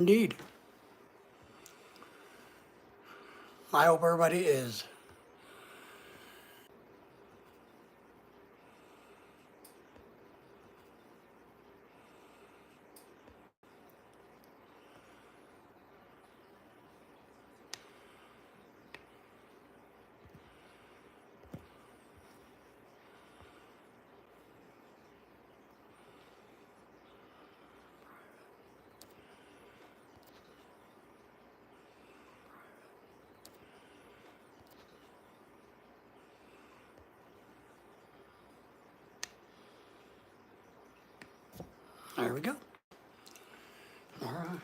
Indeed. I hope everybody is. There we go. All right.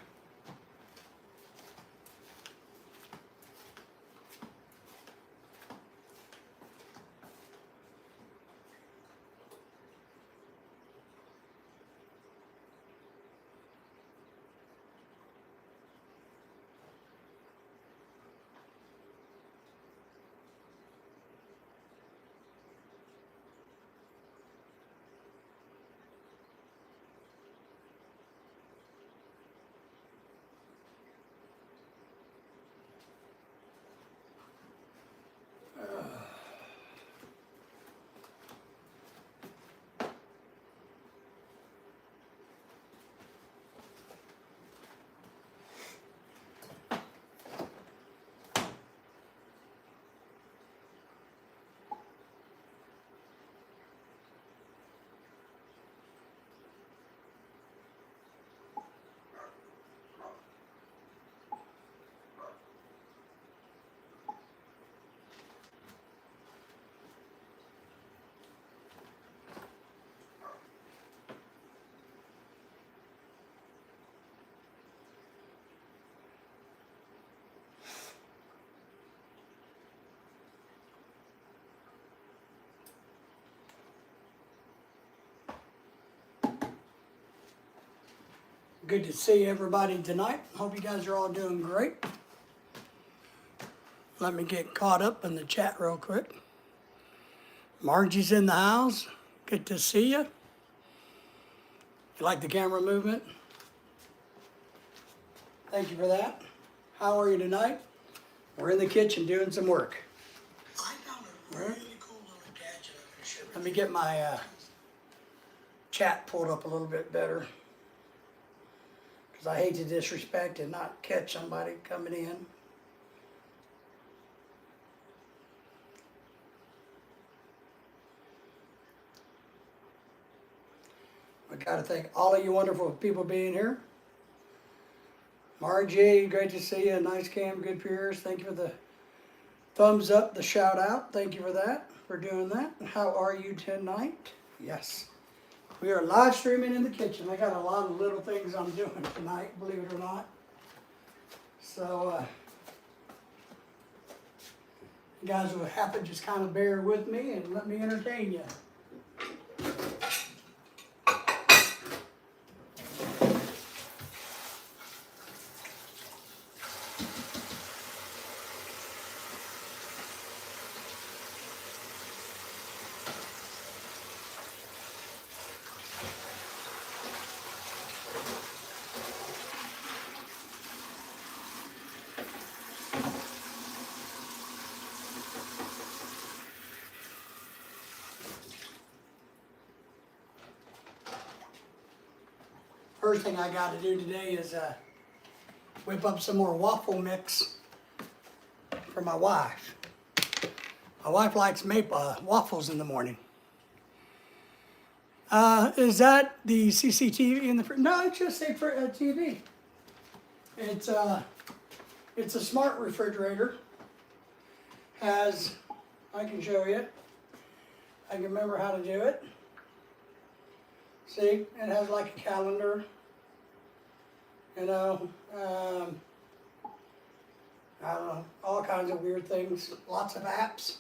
Good to see everybody tonight. Hope you guys are all doing great. Let me get caught up in the chat real quick. Margie's in the house. Good to see you. You like the camera movement? Thank you for that. How are you tonight? We're in the kitchen doing some work. I found a really cool little gadget I can share with Let me get my chat pulled up a little bit better. Because I hate to disrespect and not catch somebody coming in. I gotta thank all of you wonderful people being here. Margie, great to see you. Nice cam, good viewers. Thank you for the thumbs up, the shout out. Thank you for that, for doing that. How are you tonight? Yes. We are live streaming in the kitchen. I got a lot of little things I'm doing tonight, believe it or not. So, you guys will have to just kind of bear with me and let me entertain you. First thing I got to do today is whip up some more waffle mix for my wife. My wife likes waffles in the morning. Is that the CCTV in the fridge? No, it's just a TV. It's a smart refrigerator. I can show you. I can remember how to do it. See, it has like a calendar. You know, I don't know, all kinds of weird things, lots of apps.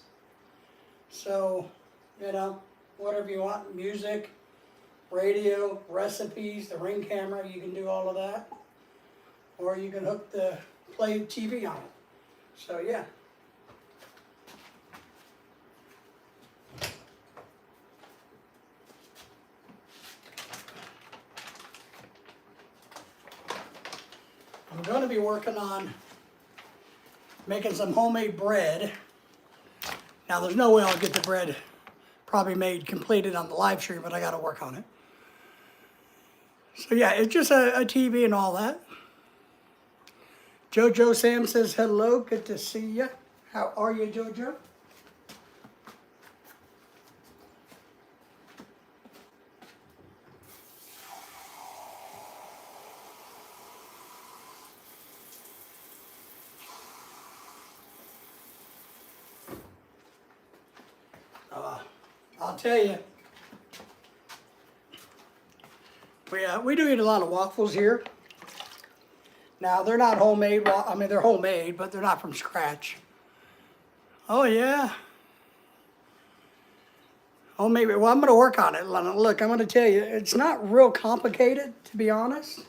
So, you know, whatever you want, music, radio, recipes, the Ring camera, you can do all of that. Or you can hook the play TV on it. So, yeah. I'm going to be working on making some homemade bread. Now, there's no way I'll get the bread probably made completed on the live stream, but I got to work on it. So yeah, it's just a TV and all that. Jojo Sam says hello, good to see you. How are you, Jojo? I'll tell you, we do eat a lot of waffles here. Now, they're not homemade, I mean, they're homemade, but they're not from scratch. Oh, yeah. Homemade, well, I'm going to work on it. Look, I'm going to tell you, it's not real complicated, to be honest.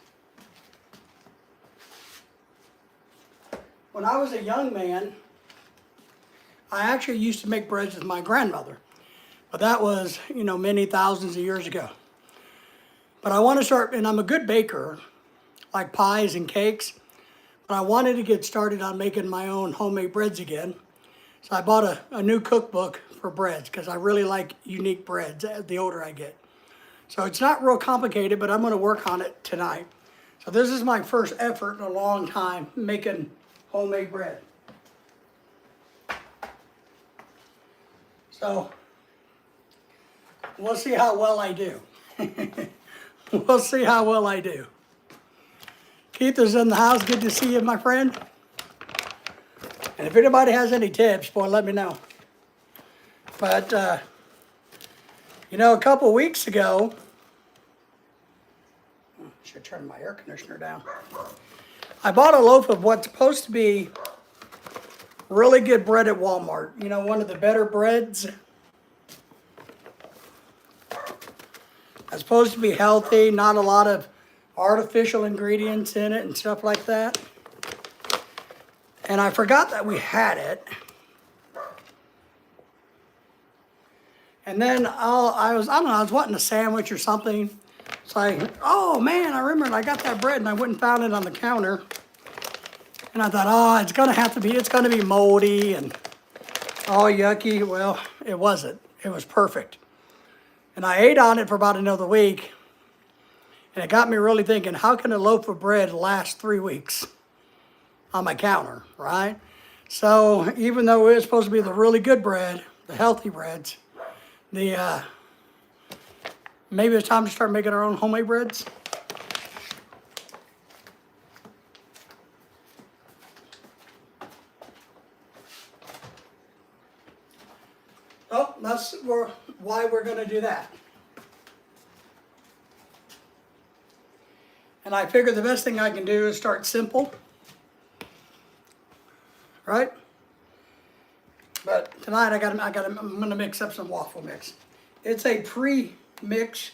When I was a young man, I actually used to make breads with my grandmother. But that was, you know, many thousands of years ago. But I want to start, and I'm a good baker, like pies and cakes. But I wanted to get started on making my own homemade breads again. So I bought a new cookbook for breads because I really like unique breads the older I get. So it's not real complicated, but I'm going to work on it tonight. So this is my first effort in a long time making homemade bread. So we'll see how well I do. We'll see how well I do. Keith is in the house. Good to see you, my friend. And if anybody has any tips, boy, let me know. But, you know, a couple weeks ago, should turn my air conditioner down. I bought a loaf of what's supposed to be really good bread at Walmart. You know, one of the better breads. It's supposed to be healthy, not a lot of artificial ingredients in it and stuff like that. And I forgot that we had it. And then I don't know, I was wanting a sandwich or something. So oh man, I remembered I got that bread and I went and found it on the counter. And I thought, oh, it's gonna be moldy and all yucky. Well, it wasn't. It was perfect. And I ate on it for about another week. And it got me really thinking, how can a loaf of bread last 3 weeks on my counter, right? So even though it's supposed to be the really good bread, the healthy breads, maybe it's time to start making our own homemade breads. Oh, that's why we're going to do that. And I figure the best thing I can do is start simple. Right? But tonight I'm going to mix up some waffle mix. It's a pre-mix,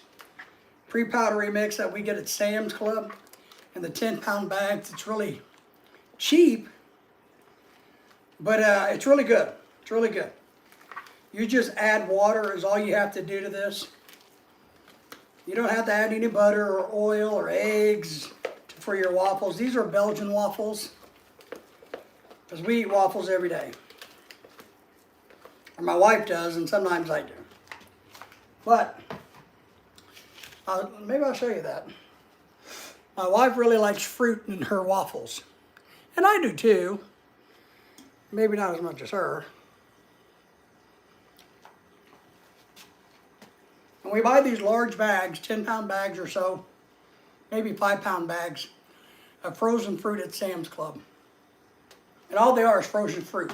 pre-powdery mix that we get at Sam's Club in the 10-pound bags. It's really cheap, but it's really good. It's really good. You just add water is all you have to do to this. You don't have to add any butter or oil or eggs for your waffles. These are Belgian waffles, because we eat waffles every day. Or my wife does, and sometimes I do. But, maybe I'll show you that. My wife really likes fruit in her waffles. And I do too. Maybe not as much as her. And we buy these large bags, 10-pound bags or so, maybe 5-pound bags of frozen fruit at Sam's Club. And all they are is frozen fruit.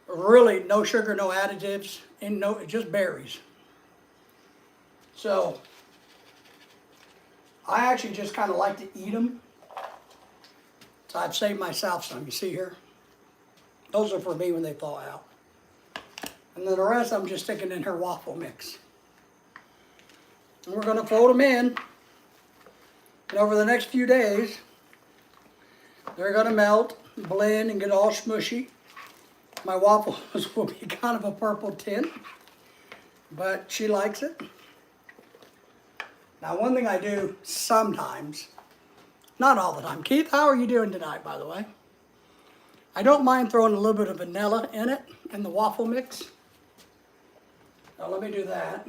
Really, no sugar, no additives, and just berries. So, I actually just kind of like to eat them. So I've saved myself some, you see here? Those are for me when they thaw out. And then the rest I'm just sticking in her waffle mix. And we're going to fold them in. And over the next few days, they're going to melt, blend, and get all smushy. My waffles will be kind of a purple tint, but she likes it. Now, one thing I do sometimes, Not all the time. Keith, how are you doing tonight, by the way? I don't mind throwing a little bit of vanilla in it, in the waffle mix. Now let me do that.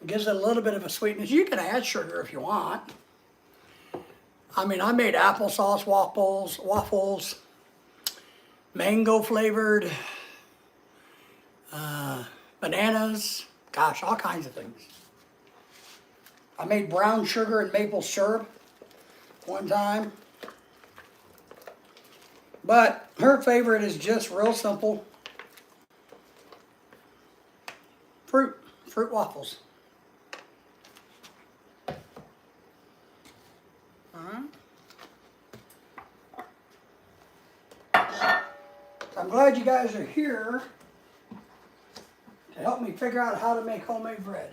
It gives it a little bit of a sweetness. You can add sugar if you want. I mean, I made applesauce waffles, mango flavored, bananas, gosh, all kinds of things. I made brown sugar and maple syrup one time. But her favorite is just real simple. Fruit waffles. I'm glad you guys are here to help me figure out how to make homemade bread.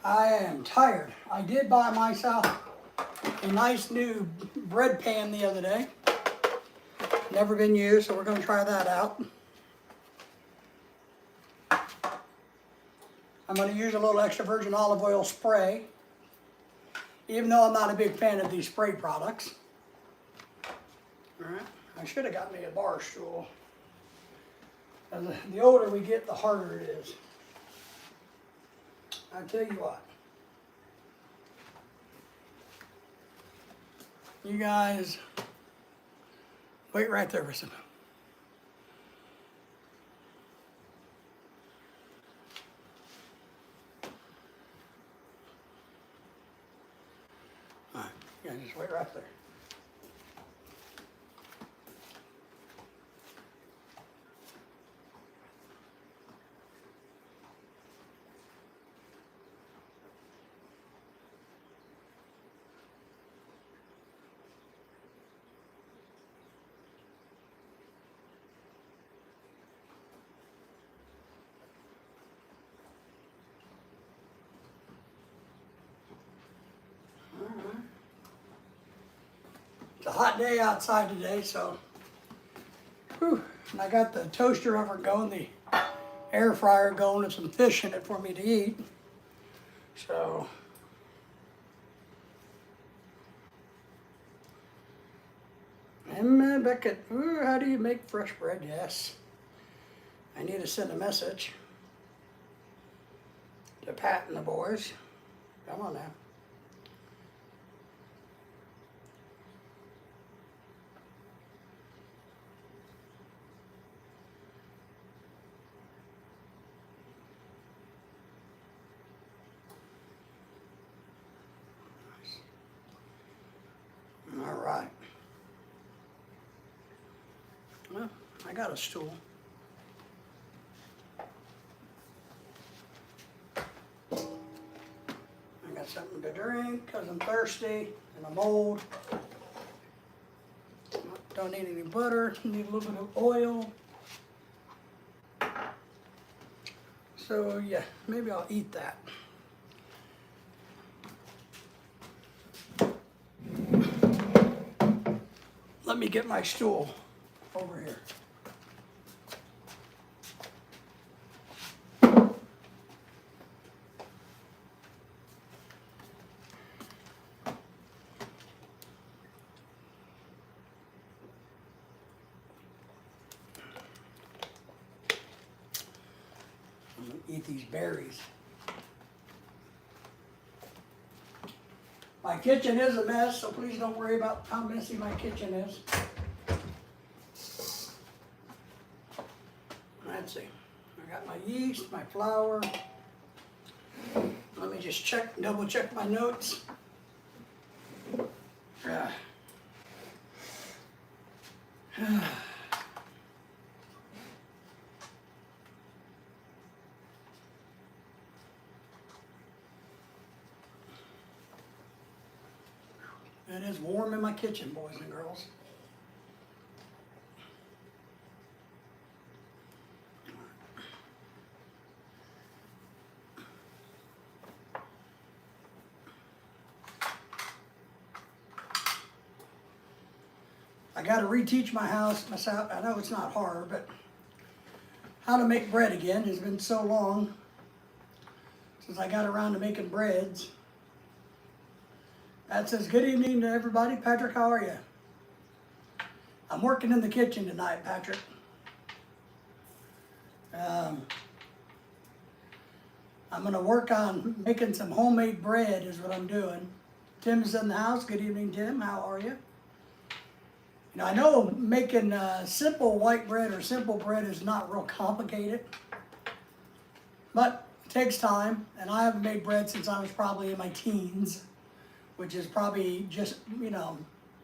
I am tired. I did buy myself a nice new bread pan the other day. Never been used, so we're going to try that out. I'm going to use a little extra virgin olive oil spray, even though I'm not a big fan of these spray products. All right, I should have got me a bar stool. The older we get, the harder it is. I tell you what. You guys, wait right there for some. All right, yeah, just wait right there. It's a hot day outside today, so, whew, and I got the toaster oven going, the air fryer going, and some fish in it for me to eat. So, and Beckett, ooh, how do you make fresh bread? Yes, I need to send a message to Pat and the boys. Come on now. All right. Well, I got a stool. I got something to drink because I'm thirsty and I'm old. Don't need any butter, need a little bit of oil. So yeah, maybe I'll eat that. Let me get my stool over here. I'm gonna eat these berries. My kitchen is a mess, so please don't worry about how messy my kitchen is. Let's see. I got my yeast, my flour. Let me just double check my notes. It is warm in my kitchen, boys and girls. I got to reteach my house myself. I know it's not hard, but how to make bread again. It's been so long since I got around to making breads. That says, good evening to everybody. Patrick, how are you? I'm working in the kitchen tonight, Patrick. I'm going to work on making some homemade bread is what I'm doing. Tim's in the house. Good evening, Tim. How are you? You know, I know making simple white bread or simple bread is not real complicated, but it takes time, and I haven't made bread since I was probably in my teens, which is probably just, you know,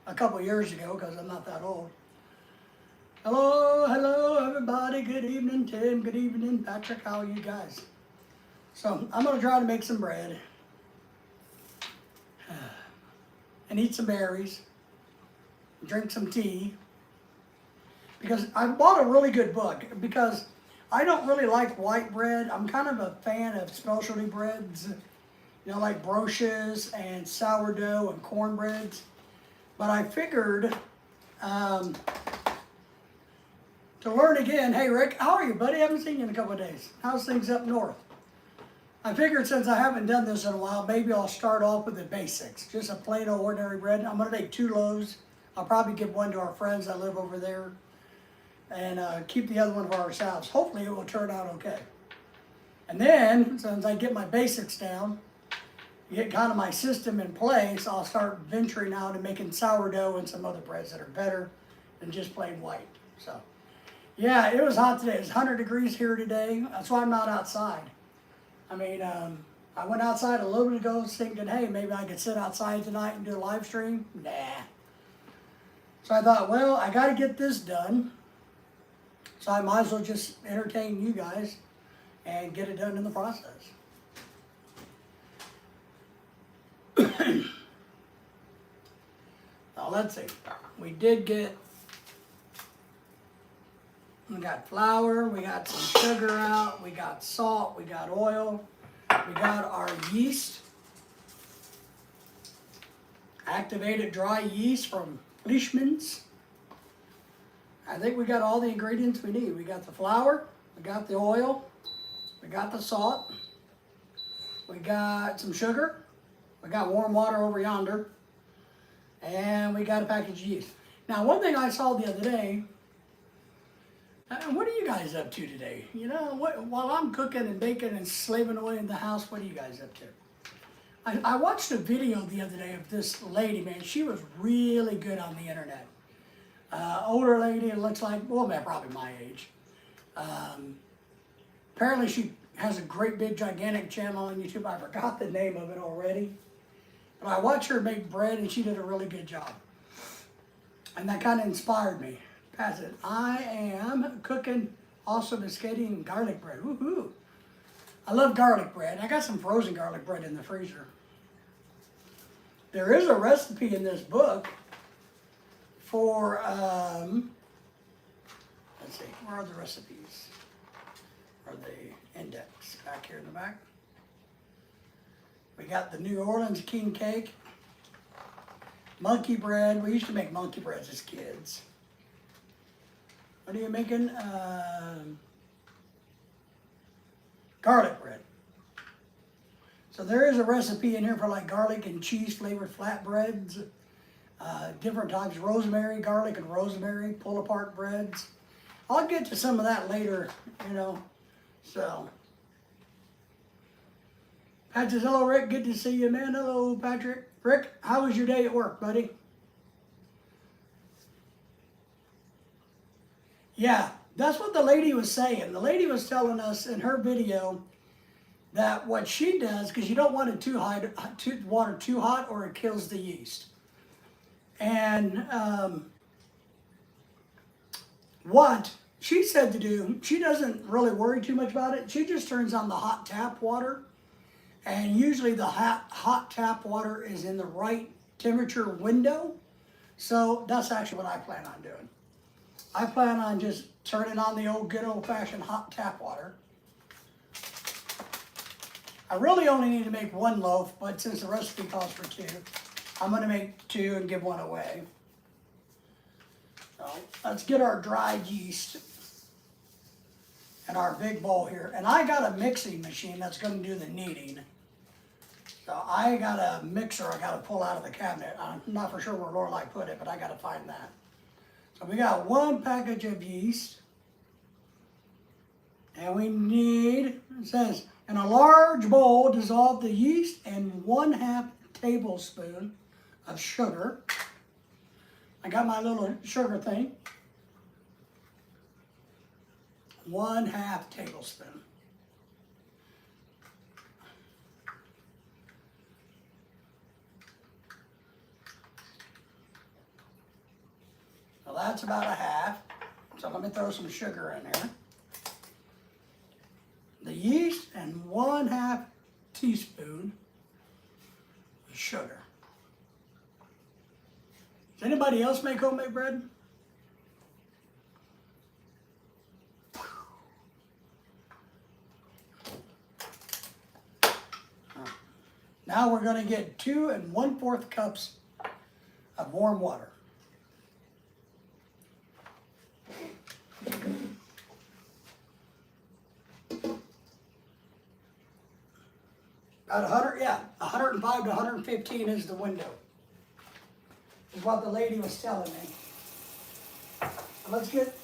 a couple years ago because I'm not that old. Hello, everybody. Good evening, Tim. Good evening, Patrick. How are you guys? So I'm going to try to make some bread and eat some berries, drink some tea, because I bought a really good book because I don't really like white bread. I'm kind of a fan of specialty breads, you know, like broches and sourdough and cornbreads. But I figured to learn again. Hey, Rick, how are you, buddy? I haven't seen you in a couple of days. How's things up north? I figured since I haven't done this in a while, maybe I'll start off with the basics. Just a plain old ordinary bread. I'm going to make 2 loaves. I'll probably give one to our friends that live over there and keep the other one for ourselves. Hopefully it will turn out okay. And then, since I get my basics down, get kind of my system in place, I'll start venturing out and making sourdough and some other breads that are better than just plain white. So, yeah, it was hot today. It's 100 degrees here today. That's why I'm not outside. I mean, I went outside a little bit ago thinking, hey, maybe I could sit outside tonight and do a live stream. Nah. So I thought, well, I got to get this done. So I might as well just entertain you guys and get it done in the process. Now, let's see. We got flour, we got some sugar out, we got salt, we got oil, we got our yeast, activated dry yeast from Fleischmann's. I think we got all the ingredients we need. We got the flour, we got the oil, we got the salt, we got some sugar, we got warm water over yonder, and we got a package of yeast. Now, one thing I saw the other day, what are you guys up to today? You know, while I'm cooking and baking and slaving away in the house, what are you guys up to? I watched a video the other day of this lady, man. She was really good on the internet. Older lady, it looks like, well, man, probably my age. Apparently she has a great big gigantic channel on YouTube. I forgot the name of it already. But I watched her make bread and she did a really good job. And that kind of inspired me. That's it. I am cooking awesome biscotti and garlic bread. Woohoo! I love garlic bread. I got some frozen garlic bread in the freezer. There is a recipe in this book for, let's see, where are the recipes? Or the index back here in the back? We got the New Orleans king cake, monkey bread. We used to make monkey breads as kids. What are you making? Garlic bread. So there is a recipe in here for like garlic and cheese flavored flatbreads, different types, rosemary, garlic and rosemary, pull apart breads. I'll get to some of that later, you know, so. Pat says, hello, Rick, good to see you, man. Hello, Patrick. Rick, how was your day at work, buddy? Yeah, that's what the lady was saying. The lady was telling us in her video that what she does, because you don't want it water too hot or it kills the yeast. And what she said to do, she doesn't really worry too much about it. She just turns on the hot tap water. And usually the hot tap water is in the right temperature window. So that's actually what I plan on doing. I plan on just turning on the good old-fashioned hot tap water. I really only need to make 1 loaf, but since the recipe calls for 2, I'm going to make 2 and give 1 away. So let's get our dried yeast. in our big bowl here. And I got a mixing machine that's gonna do the kneading. So I got a mixer I gotta pull out of the cabinet. I'm not for sure where Lorelei put it, but I gotta find that. So we got 1 package of yeast. And we need, it says, in a large bowl, dissolve the yeast and 1/2 tablespoon of sugar. I got my little sugar thing. 1/2 tablespoon. So that's about a half. So let me throw some sugar in there. The yeast and 1/2 teaspoon of sugar. Does anybody else make homemade bread? Now we're going to get 2 1/4 cups of warm water. About 105 to 115 is the window. Is what the lady was telling me. Let's get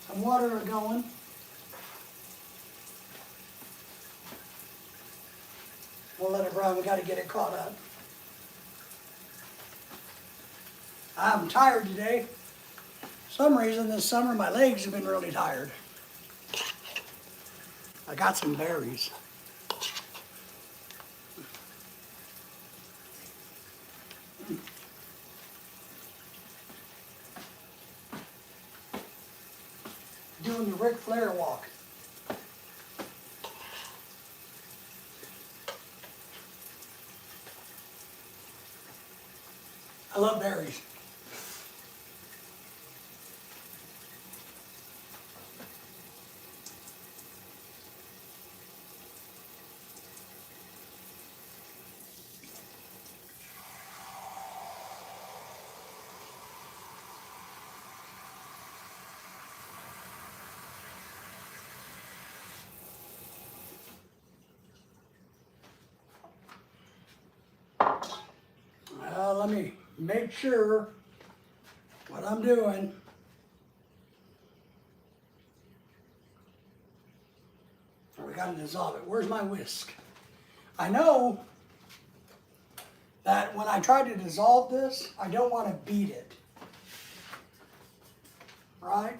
some water going. We'll let it run. We got to get it caught up. I'm tired today. For some reason this summer my legs have been really tired. I got some berries. Doing the Ric Flair walk. I love berries. Let me make sure what I'm doing. We gotta dissolve it. Where's my whisk? I know that when I try to dissolve this, I don't want to beat it. Right?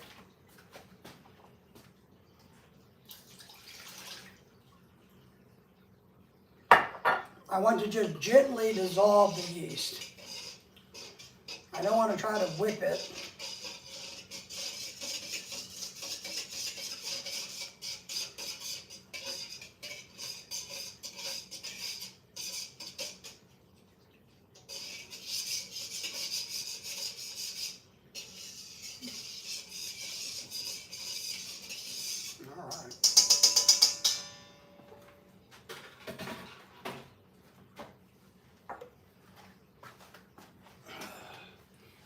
I want to just gently dissolve the yeast. I don't want to try to whip it. All right.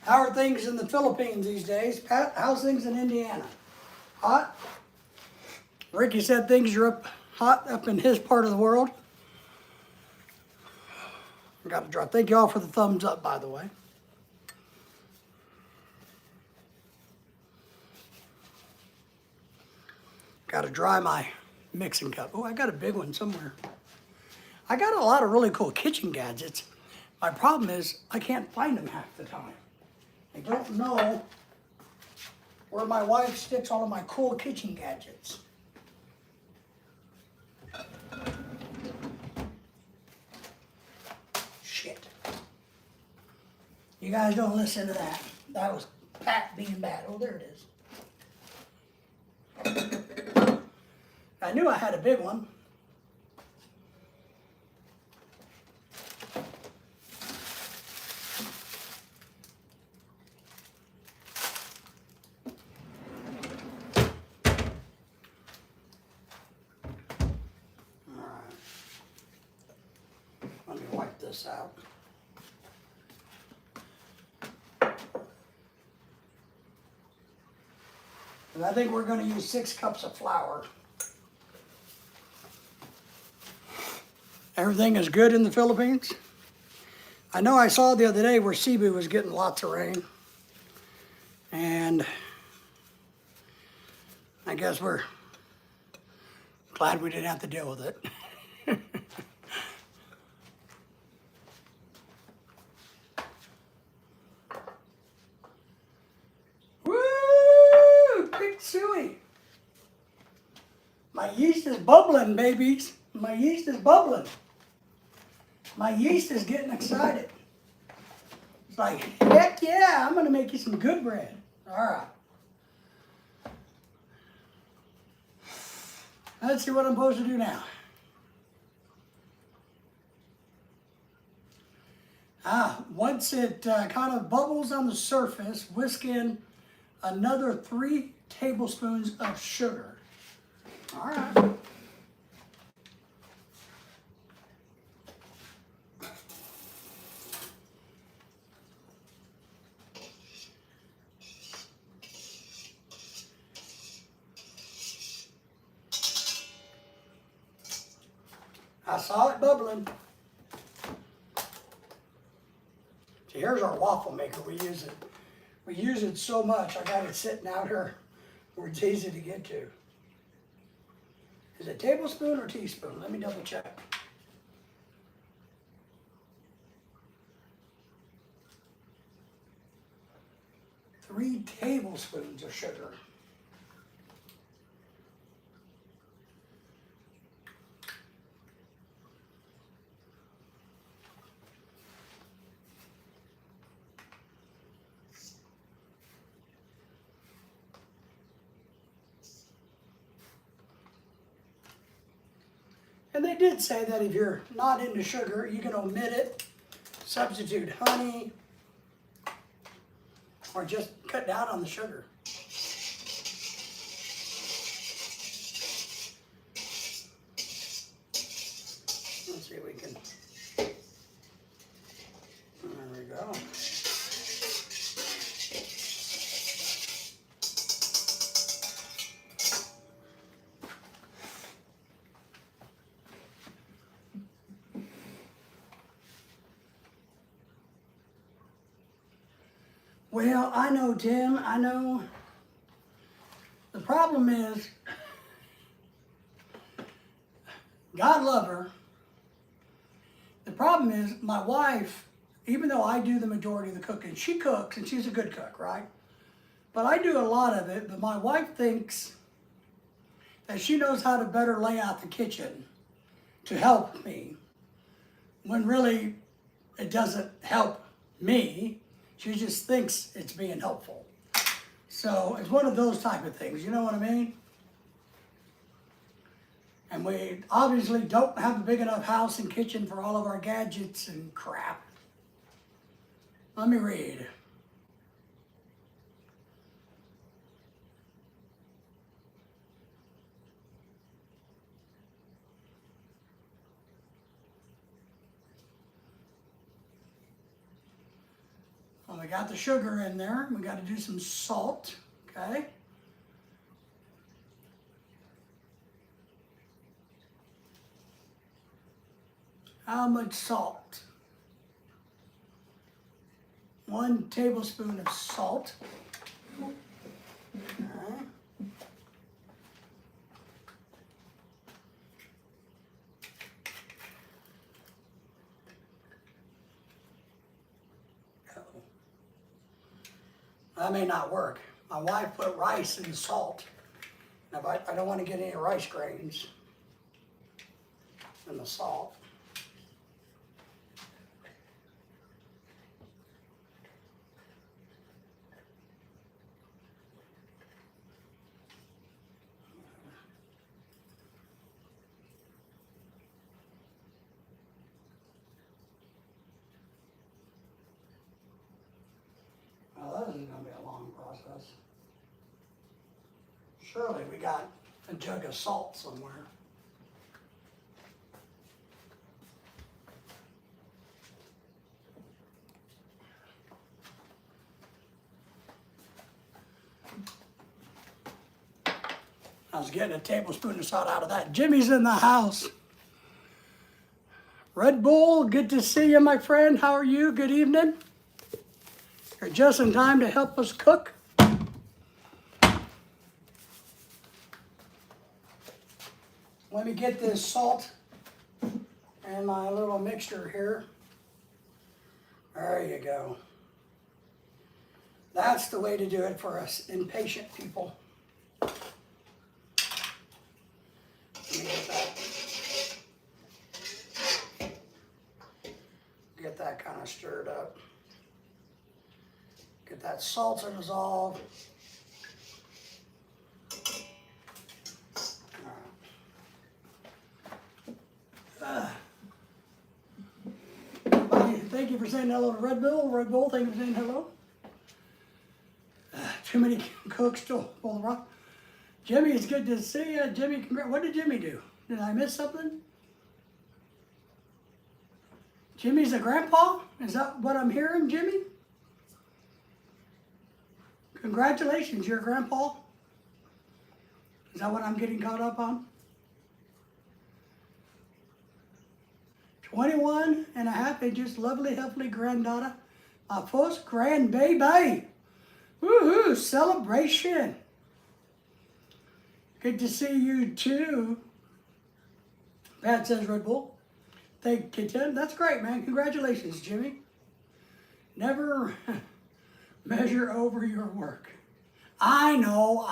How are things in the Philippines these days? Pat, how's things in Indiana? Hot? Ricky said things are hot up in his part of the world. I got to drop. Thank you all for the thumbs up, by the way. Got to dry my mixing cup. Oh, I got a big one somewhere. I got a lot of really cool kitchen gadgets. My problem is I can't find them half the time. I don't know where my wife sticks all of my cool kitchen gadgets. Shit. You guys don't listen to that. That was Pat being bad. Oh, there it is. I knew I had a big one. Let me wipe this out. And I think we're gonna use 6 cups of flour. Everything is good in the Philippines? I know I saw the other day where Cebu was getting lots of rain. And I guess we're glad we didn't have to deal with it. Woo! Big suey. My yeast is bubbling, babies. My yeast is bubbling. My yeast is getting excited. It's like, heck yeah, I'm gonna make you some good bread. All right. Let's see what I'm supposed to do now. Once it kind of bubbles on the surface, whisk in another 3 tablespoons of sugar. All right. I saw it bubbling. See, here's our waffle maker. We use it so much. I got it sitting out here where it's easy to get to. Is it tablespoon or teaspoon? Let me double check. Three tablespoons of sugar. And they did say that if you're not into sugar, you can omit it, substitute honey, or just cut down on the sugar. Let's see if we can. There we go. Well, I know, Tim, I know. The problem is, God love her. The problem is, my wife, even though I do the majority of the cooking, she cooks and she's a good cook, right? But I do a lot of it, but my wife thinks that she knows how to better lay out the kitchen to help me, when really it doesn't help me. She just thinks it's being helpful. So it's one of those type of things, you know what I mean? And we obviously don't have a big enough house and kitchen for all of our gadgets and crap. Let me read. Well, we got the sugar in there. We got to do some salt, okay? How much salt? 1 tablespoon of salt. Okay. That may not work. My wife put rice in the salt. Now, I don't want to get any rice grains in the salt. Well, that isn't going to be a long process. Surely we got a jug of salt somewhere. was getting a tablespoon of salt out of that. Jimmy's in the house. Red Bull, good to see you, my friend. How are you? Good evening. You're just in time to help us cook. Let me get this salt and my little mixture here. There you go. That's the way to do it for us impatient people. Let me get that kind of stirred up. Get that salt to dissolve. Thank you for saying hello to Red Bull. Red Bull, thank you for saying hello. Too many cooks to pull the rock. Jimmy, it's good to see you. Jimmy, what did Jimmy do? Did I miss something? Jimmy's a grandpa? Is that what I'm hearing, Jimmy? Congratulations, you're a grandpa. Is that what I'm getting caught up on? 21 and a half, and just lovely, healthy granddaughter. My first grandbaby. Woohoo, celebration. Good to see you too. Pat says Red Bull. Thank you, Tim. That's great, man. Congratulations, Jimmy. Never measure over your work. I know,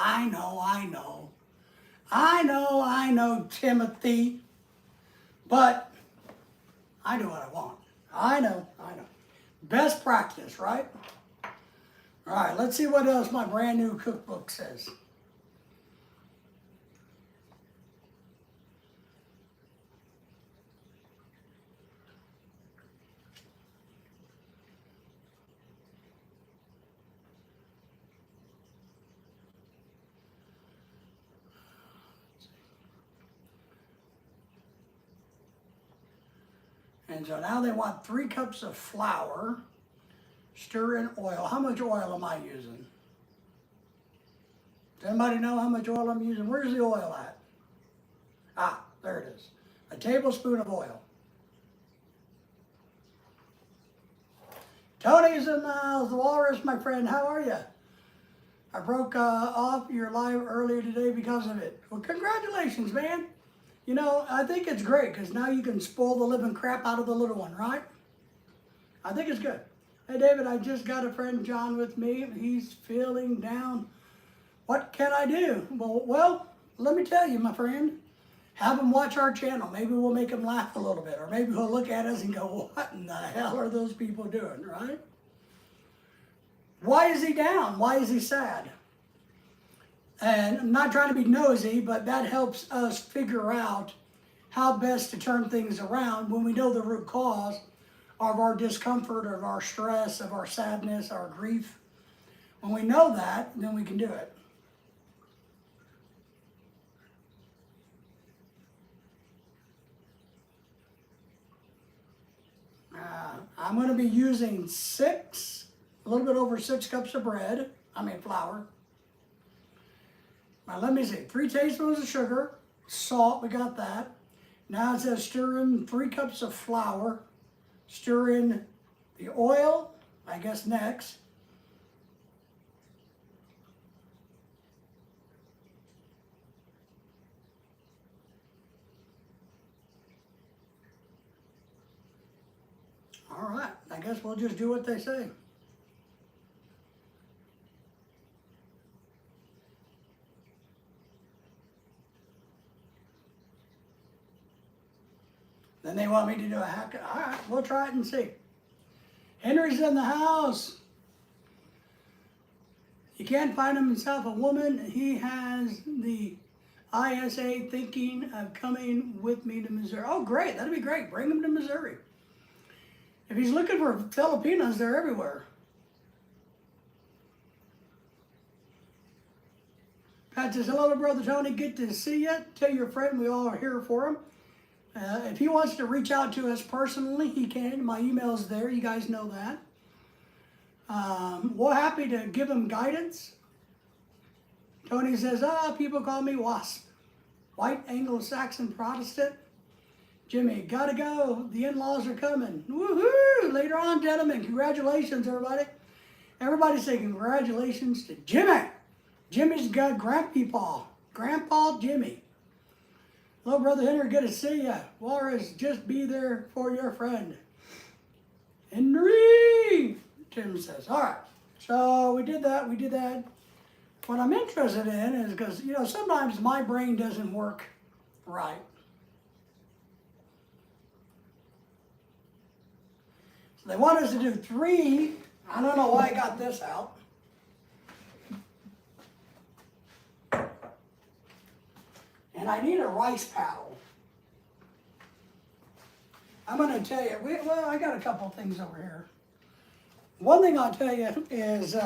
Timothy. But I do what I want. I know. Best practice, right? All right, let's see what else my brand new cookbook says. And so now they want 3 cups of flour, stir in oil. How much oil am I using? Does anybody know how much oil I'm using? Where's the oil at? Ah, there it is. A tablespoon of oil. Tony's in the house. The Walrus, my friend. How are you? I broke off your live earlier today because of it. Well, congratulations, man. You know, I think it's great because now you can spoil the living crap out of the little one, right? I think it's good. Hey, David, I just got a friend, John, with me. He's feeling down. What can I do? Well, let me tell you, my friend. Have him watch our channel. Maybe we'll make him laugh a little bit. Or maybe he'll look at us and go, what in the hell are those people doing, right? Why is he down? Why is he sad? And I'm not trying to be nosy, but that helps us figure out how best to turn things around when we know the root cause of our discomfort, of our stress, of our sadness, our grief. When we know that, then we can do it. I'm going to be using a little bit over 6 cups of flour. Now let me see, 3 tablespoons of sugar, salt, we got that. Now it says stir in 3 cups of flour, stir in the oil, I guess next. All right, I guess we'll just do what they say. Then they want me to do a hack. All right, we'll try it and see. Henry's in the house. He can't find himself a woman. He has the ISA thinking of coming with me to Missouri. Oh, great. That'd be great. Bring him to Missouri. If he's looking for Filipinos, they're everywhere. Pat says, hello, Brother Tony. Good to see you. Tell your friend we all are here for him. If he wants to reach out to us personally, he can. My email's there. You guys know that. We're happy to give him guidance. Tony says, people call me WASP. White Anglo-Saxon Protestant. Jimmy, gotta go. The in-laws are coming. Woohoo! Later on, gentlemen. Congratulations, everybody. Everybody say congratulations to Jimmy. Jimmy's got Grandpa. Grandpa Jimmy. Hello, Brother Henry. Good to see ya. Walrus, just be there for your friend. Henry! Tim says. All right. So we did that. What I'm interested in is because, sometimes my brain doesn't work right. So they want us to do 3. I don't know why I got this out. And I need a rice paddle. I'm going to tell you, I got a couple of things over here. One thing I'll tell you is,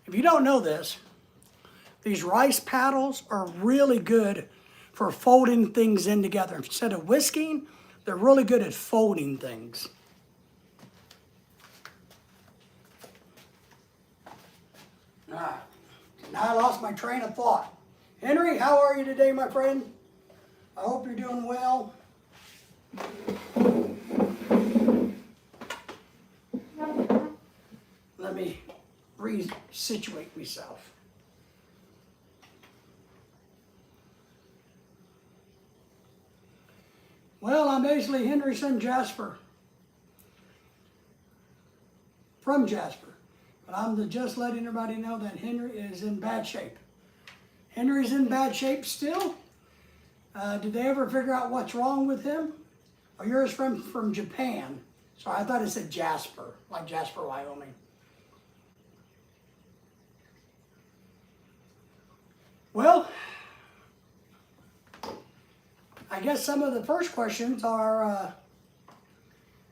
if you don't know this, these rice paddles are really good for folding things in together. Instead of whisking, they're really good at folding things. All right, now I lost my train of thought. Henry, how are you today, my friend? I hope you're doing well. Let me resituate myself. Well, I'm basically Henry's son Jasper. From Jasper. But I'm just letting everybody know that Henry is in bad shape. Henry's in bad shape still. Did they ever figure out what's wrong with him? Oh, yours from Japan. So I thought it said Jasper, like Jasper, Wyoming. Well, I guess some of the first questions are,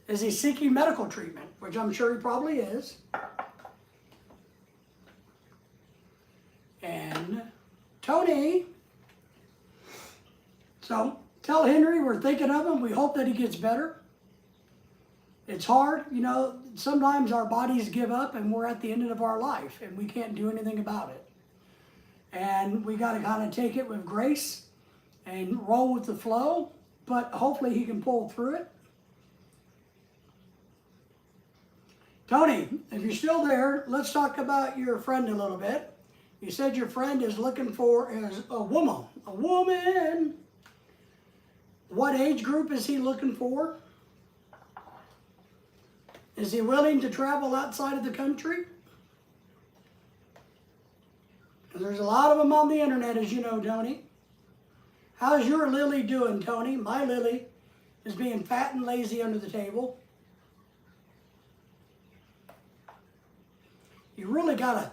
is he seeking medical treatment? Which I'm sure he probably is. And Tony, so tell Henry we're thinking of him. We hope that he gets better. It's hard, sometimes our bodies give up and we're at the end of our life and we can't do anything about it. And we got to kind of take it with grace and roll with the flow, but hopefully he can pull through it. Tony, if you're still there, let's talk about your friend a little bit. You said your friend is looking for a woman. A woman! What age group is he looking for? Is he willing to travel outside of the country? There's a lot of them on the internet, as you know, Tony. How's your Lily doing, Tony? My Lily is being fat and lazy under the table. You really gotta,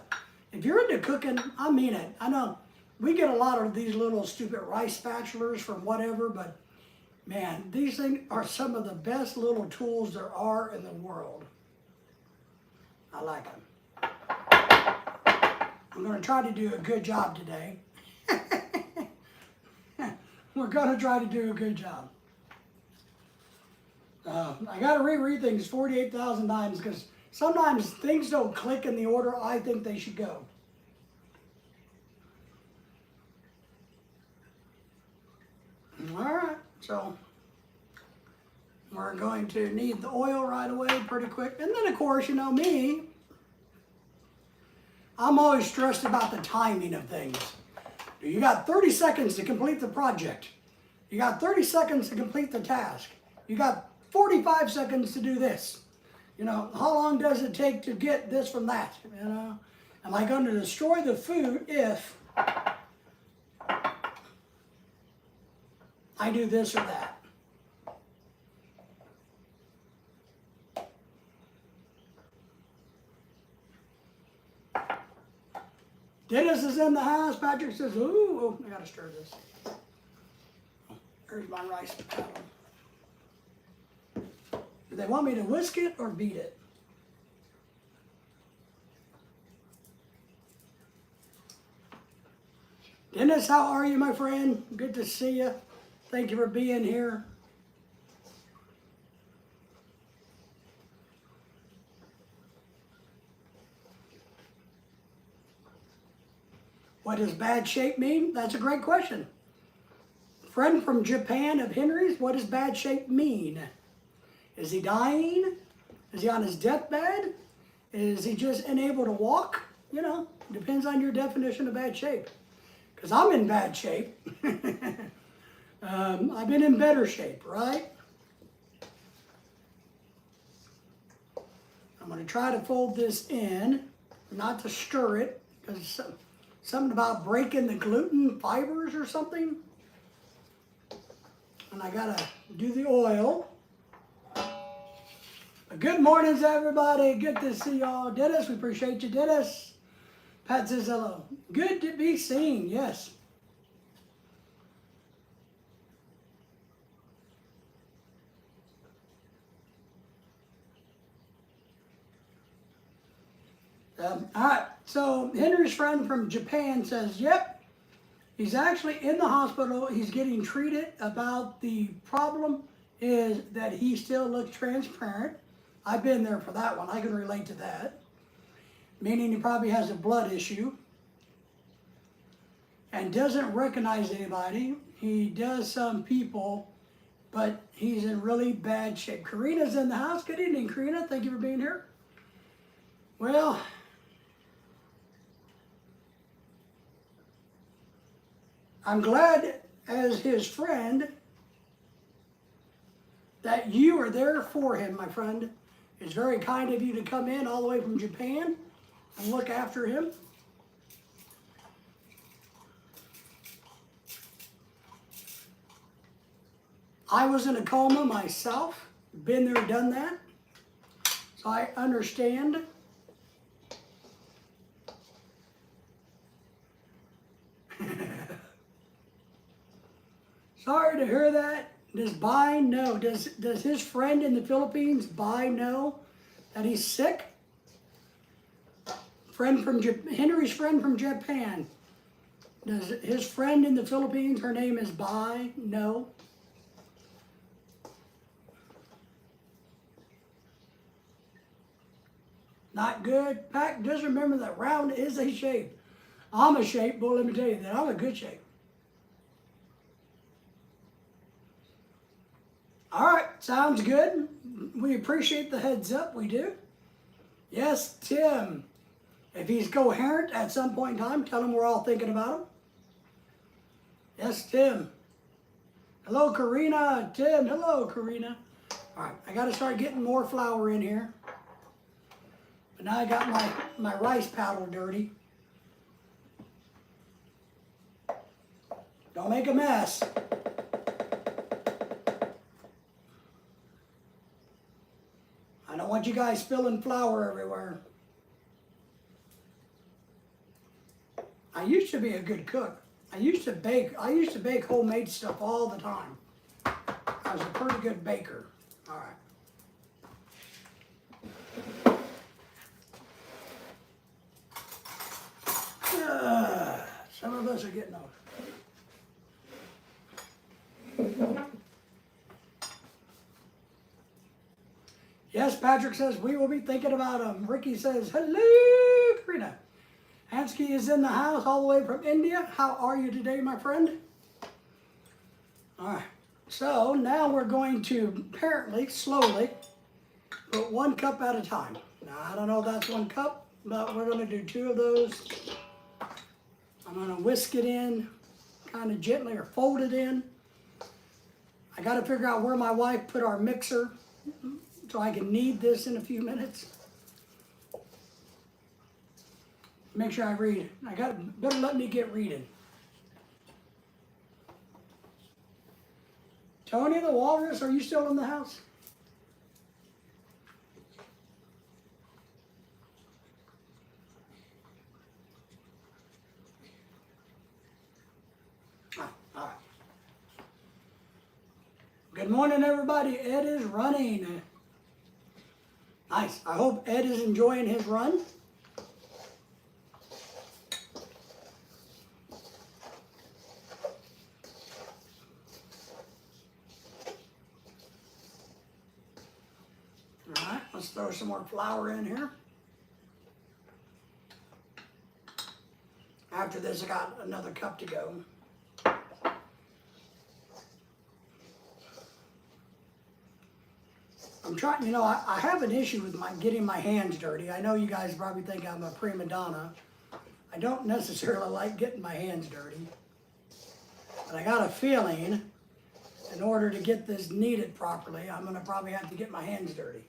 if you're into cooking, I mean it. I know we get a lot of these little stupid rice spatulas from whatever, but man, these things are some of the best little tools there are in the world. I like them. I'm going to try to do a good job today. We're going to try to do a good job. I got to reread things 48,000 times because sometimes things don't click in the order I think they should go. All right, so we're going to need the oil right away pretty quick. And then, of course, you know me, I'm always stressed about the timing of things. You got 30 seconds to complete the project. You got 30 seconds to complete the task. You got 45 seconds to do this. How long does it take to get this from that? Am I going to destroy the food if I do this or that? Dennis is in the house. Patrick says, ooh, I gotta stir this. There's my rice paddle. Do they want me to whisk it or beat it? Dennis, how are you, my friend? Good to see you. Thank you for being here. What does bad shape mean? That's a great question. Friend from Japan of Henry's, what does bad shape mean? Is he dying? Is he on his deathbed? Is he just unable to walk? You know, depends on your definition of bad shape. Because I'm in bad shape. I've been in better shape, right? I'm going to try to fold this in, not to stir it, because something about breaking the gluten fibers or something. And I got to do the oil. Good mornings, everybody. Good to see y'all. Dennis, we appreciate you, Dennis. Pat says hello. Good to be seen, yes. All right, so Henry's friend from Japan says, yep, he's actually in the hospital. He's getting treated. About the problem is that he still looks transparent. I've been there for that one. I can relate to that. Meaning he probably has a blood issue and doesn't recognize anybody. He does some people, but he's in really bad shape. Karina's in the house. Good evening, Karina. Thank you for being here. Well, I'm glad as his friend that you are there for him, my friend. It's very kind of you to come in all the way from Japan and look after him. I was in a coma myself, been there, done that, so I understand. Sorry to hear that. Does Bai know? Does his friend in the Philippines, Bai, know that he's sick? Henry's friend from Japan. Does his friend in the Philippines, her name is Bai, know? Not good. Pat, just remember that round is a shape. I'm a shape, but let me tell you that I'm a good shape. All right, sounds good. We appreciate the heads up, we do. Yes, Tim. If he's coherent at some point in time, tell him we're all thinking about him. Yes, Tim. Hello, Karina. Tim, hello, Karina. All right, I got to start getting more flour in here. But now I got my rice paddle dirty. Don't make a mess. I don't want you guys spilling flour everywhere. I used to be a good cook. I used to bake homemade stuff all the time. I was a pretty good baker. All right. Some of us are getting old. Yes, Patrick says we will be thinking about him. Ricky says, hello, Karina. Hansky is in the house all the way from India. How are you today, my friend? All right. So now we're going to apparently, slowly, put 1 cup at a time. Now, I don't know if that's 1 cup, but we're going to do 2 of those. I'm going to whisk it in kind of gently or fold it in. I got to figure out where my wife put our mixer so I can knead this in a few minutes. Make sure I read. Better let me get reading. Tony the Walrus, are you still in the house? All right. Good morning, everybody. Ed is running. Nice. I hope Ed is enjoying his run. All right, let's throw some more flour in here. After this, I got another cup to go. I'm trying, I have an issue with getting my hands dirty. I know you guys probably think I'm a prima donna. I don't necessarily like getting my hands dirty. But I got a feeling, in order to get this kneaded properly, I'm gonna probably have to get my hands dirty.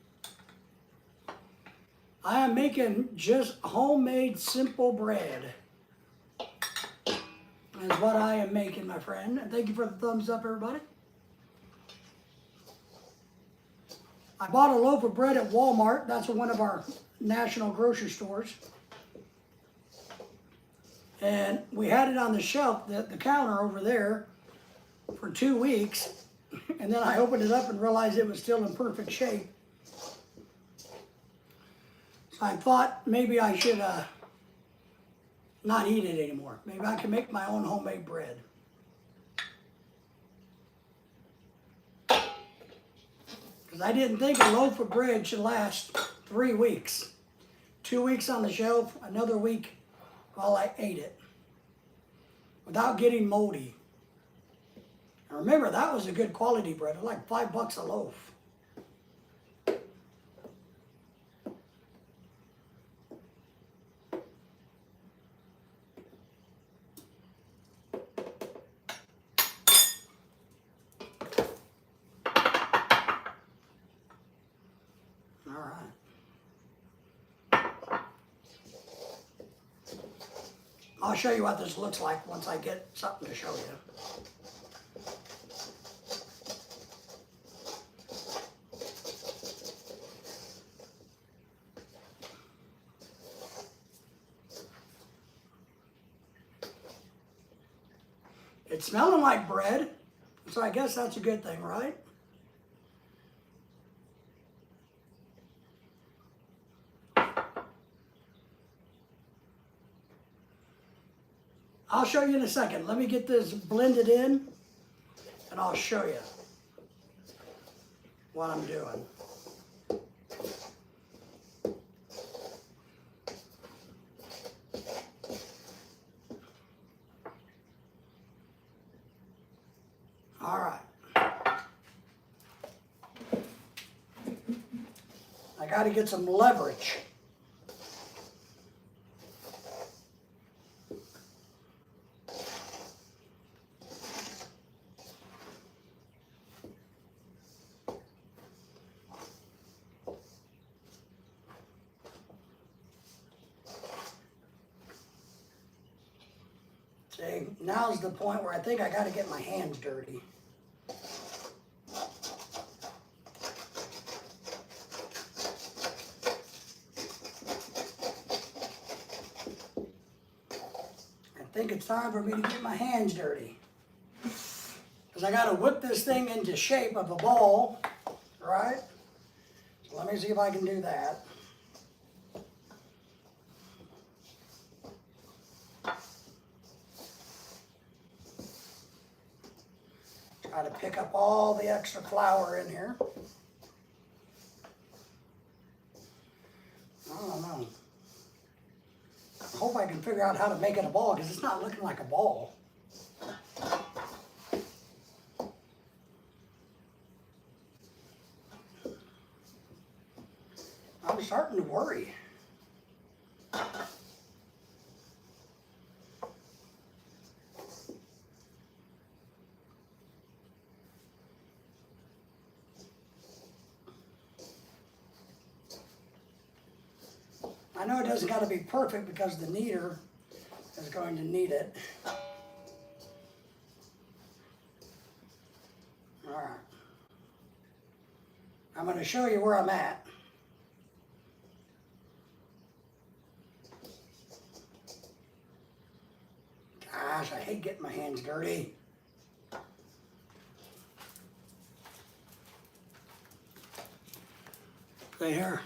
I am making just homemade simple bread. That's what I am making, my friend. And thank you for the thumbs up, everybody. I bought a loaf of bread at Walmart. That's one of our national grocery stores. And we had it on the shelf, the counter over there, for 2 weeks. And then I opened it up and realized it was still in perfect shape. So I thought maybe I should not eat it anymore. Maybe I can make my own homemade bread. Because I didn't think a loaf of bread should last 3 weeks. 2 weeks on the shelf, another week while I ate it. Without getting moldy. And remember, that was a good quality bread. It was like $5 a loaf. I'll show you what this looks like once I get something to show you. It's smelling like bread, so I guess that's a good thing, right? I'll show you in a second. Let me get this blended in, and I'll show you what I'm doing. All right. I got to get some leverage. See, now's the point where I think I got to get my hands dirty. I think it's time for me to get my hands dirty. Because I got to whip this thing into shape of a ball, right? So let me see if I can do that. Try to pick up all the extra flour in here. I don't know. I hope I can figure out how to make it a ball because it's not looking like a ball. I'm starting to worry. I know it doesn't got to be perfect because the kneader is going to knead it. All right. I'm going to show you where I'm at. Gosh, I hate getting my hands dirty. See here.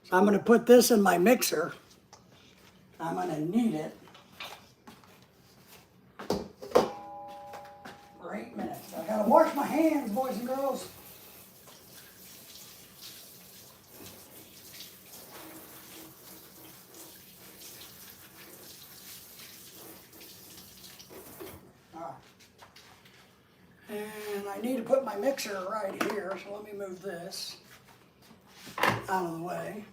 So I'm going to put this in my mixer. I'm going to knead it for 8 minutes. I got to wash my hands, boys and girls. I need to put my mixer right here, so let me move this out of the way.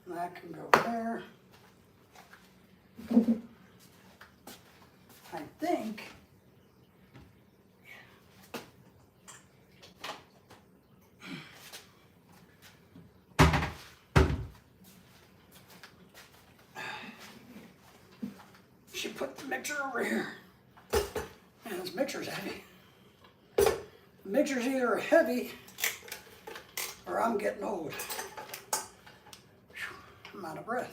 That can go there. I think should put the mixer over here. Man, this mixer's heavy. The mixer's either heavy or I'm getting old. I'm out of breath.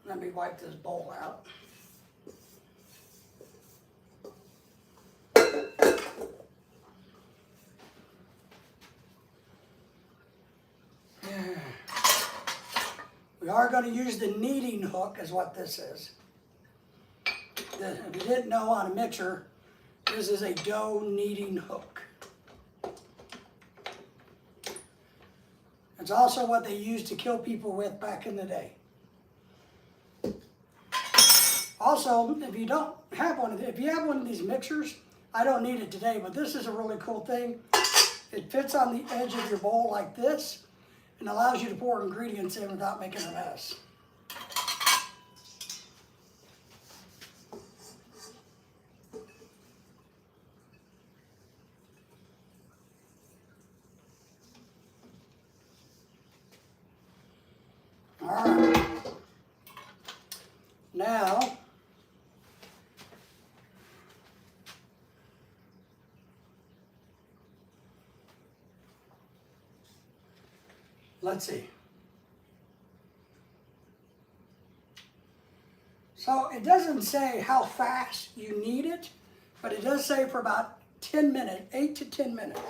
Let me wipe this bowl out. We are going to use the kneading hook is what this is. If you didn't know on a mixer, this is a dough kneading hook. It's also what they used to kill people with back in the day. Also, if you don't have one of if you have one of these mixers, I don't need it today, but this is a really cool thing. It fits on the edge of your bowl like this and allows you to pour ingredients in without making a mess. All right. Now, let's see. So it doesn't say how fast you knead it, but it does say for about 10 minutes, 8 to 10 minutes.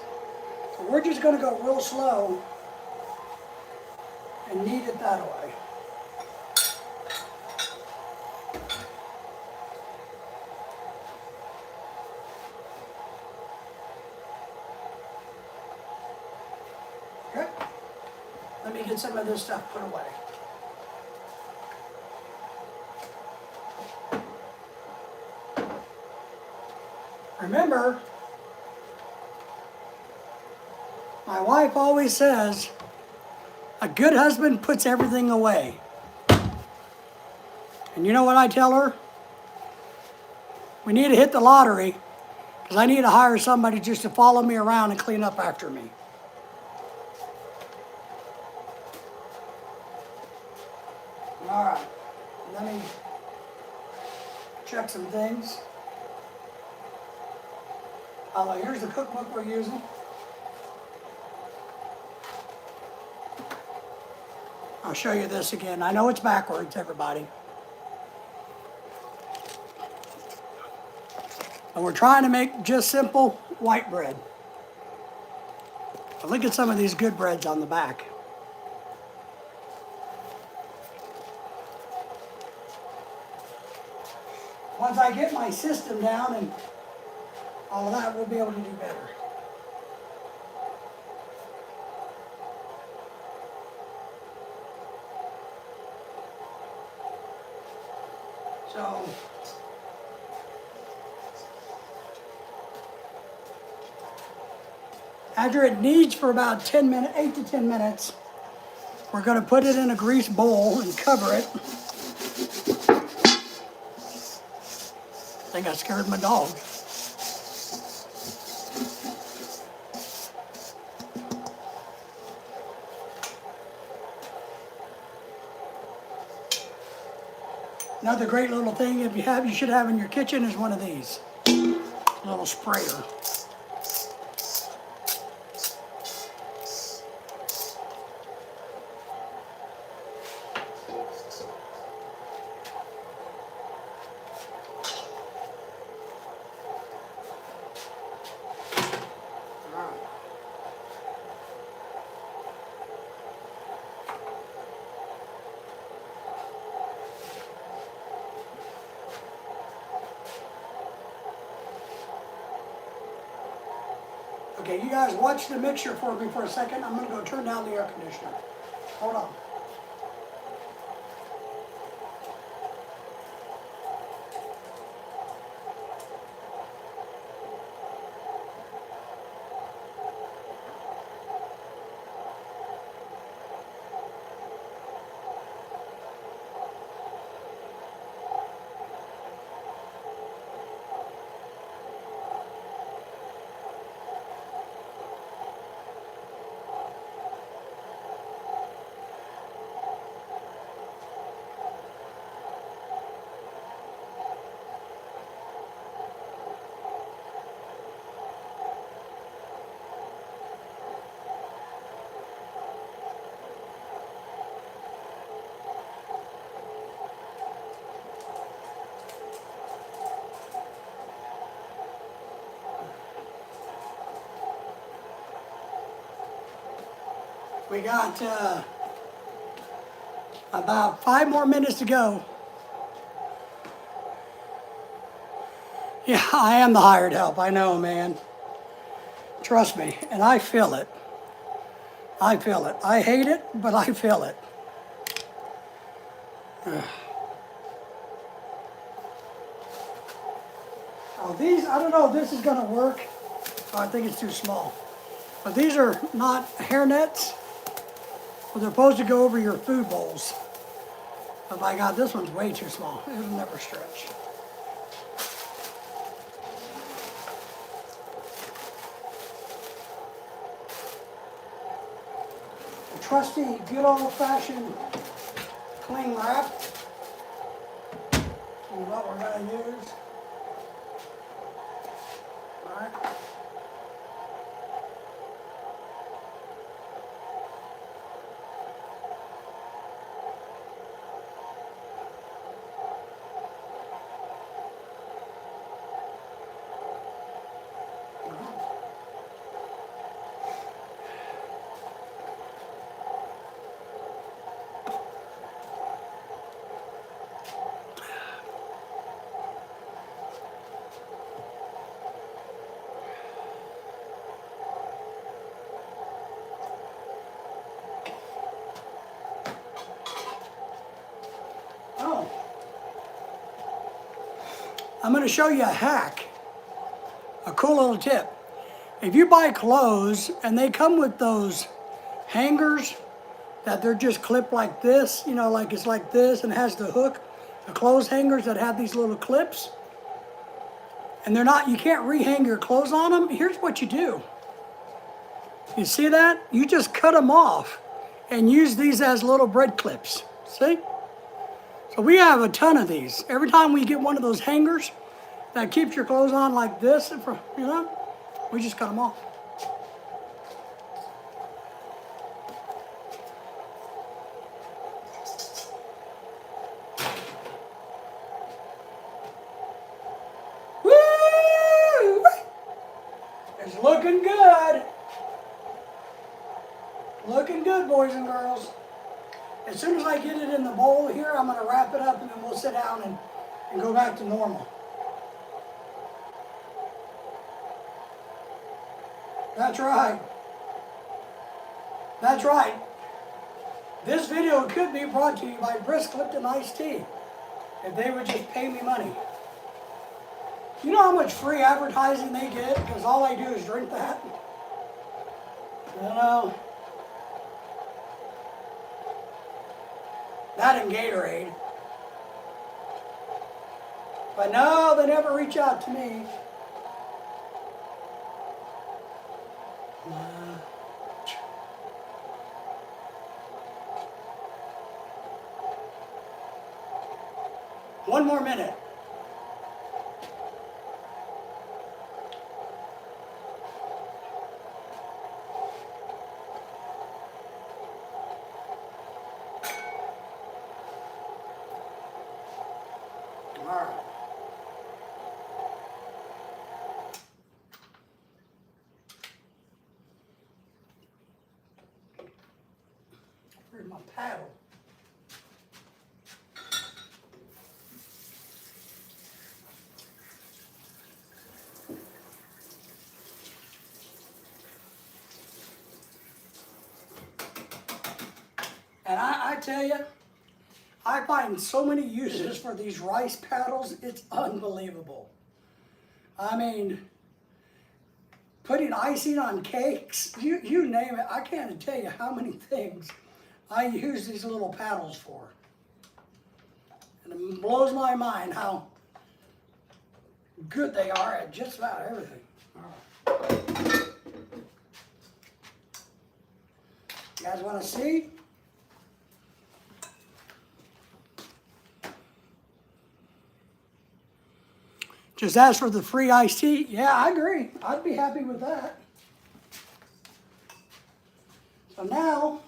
So we're just going to go real slow and knead it that way. Okay. Let me get some of this stuff put away. Remember, my wife always says, a good husband puts everything away. And you know what I tell her? We need to hit the lottery because I need to hire somebody just to follow me around and clean up after me. All right, let me check some things. Here's the cookbook we're using. I'll show you this again. I know it's backwards, everybody. And we're trying to make just simple white bread. But look at some of these good breads on the back. Once I get my system down and all of that, we'll be able to do better. So, after it kneads for about 10 minutes, 8 to 10 minutes, we're going to put it in a grease bowl and cover it. I think I scared my dog. Another great little thing you should have in your kitchen is one of these. A little sprayer. Okay, you guys watch the mixture for me for a second. I'm going to go turn down the air conditioner. Hold on. We got about 5 more minutes to go. Yeah, I am the hired help. I know, man. Trust me. And I feel it. I feel it. I hate it, but I feel it. Oh, these, I don't know if this is going to work. Oh, I think it's too small. But these are not hair nets. Well, they're supposed to go over your food bowls. But my God, this one's way too small. It'll never stretch. The trusty, good old-fashioned cling wrap is what we're going to use. All right. Oh, I'm going to show you a hack, a cool little tip. If you buy clothes and they come with those hangers that they're just clipped like this, you know, like it's like this and has the hook, the clothes hangers that have these little clips, and they're not, you can't rehang your clothes on them, here's what you do. You see that? You just cut them off and use these as little bread clips. See? So we have a ton of these. Every time we get one of those hangers that keeps your clothes on like this, you know, we just cut them off. Woo! It's looking good. Looking good, boys and girls. As soon as I get it in the bowl here, I'm going to wrap it up and then we'll sit down and go back to normal. That's right. That's right. This video could be brought to you by Brisk Lipton Iced Tea, if they would just pay me money. You know how much free advertising they get because all I do is drink that? You know? That and Gatorade. But no, they never reach out to me. One more minute. All right. Where's my paddle? And I tell you, I find so many uses for these rice paddles, it's unbelievable. I mean, putting icing on cakes, you name it. I can't tell you how many things I use these little paddles for. And it blows my mind how good they are at just about everything. All right. You guys want to see? Just ask for the free iced tea. Yeah, I agree. I'd be happy with that. So now,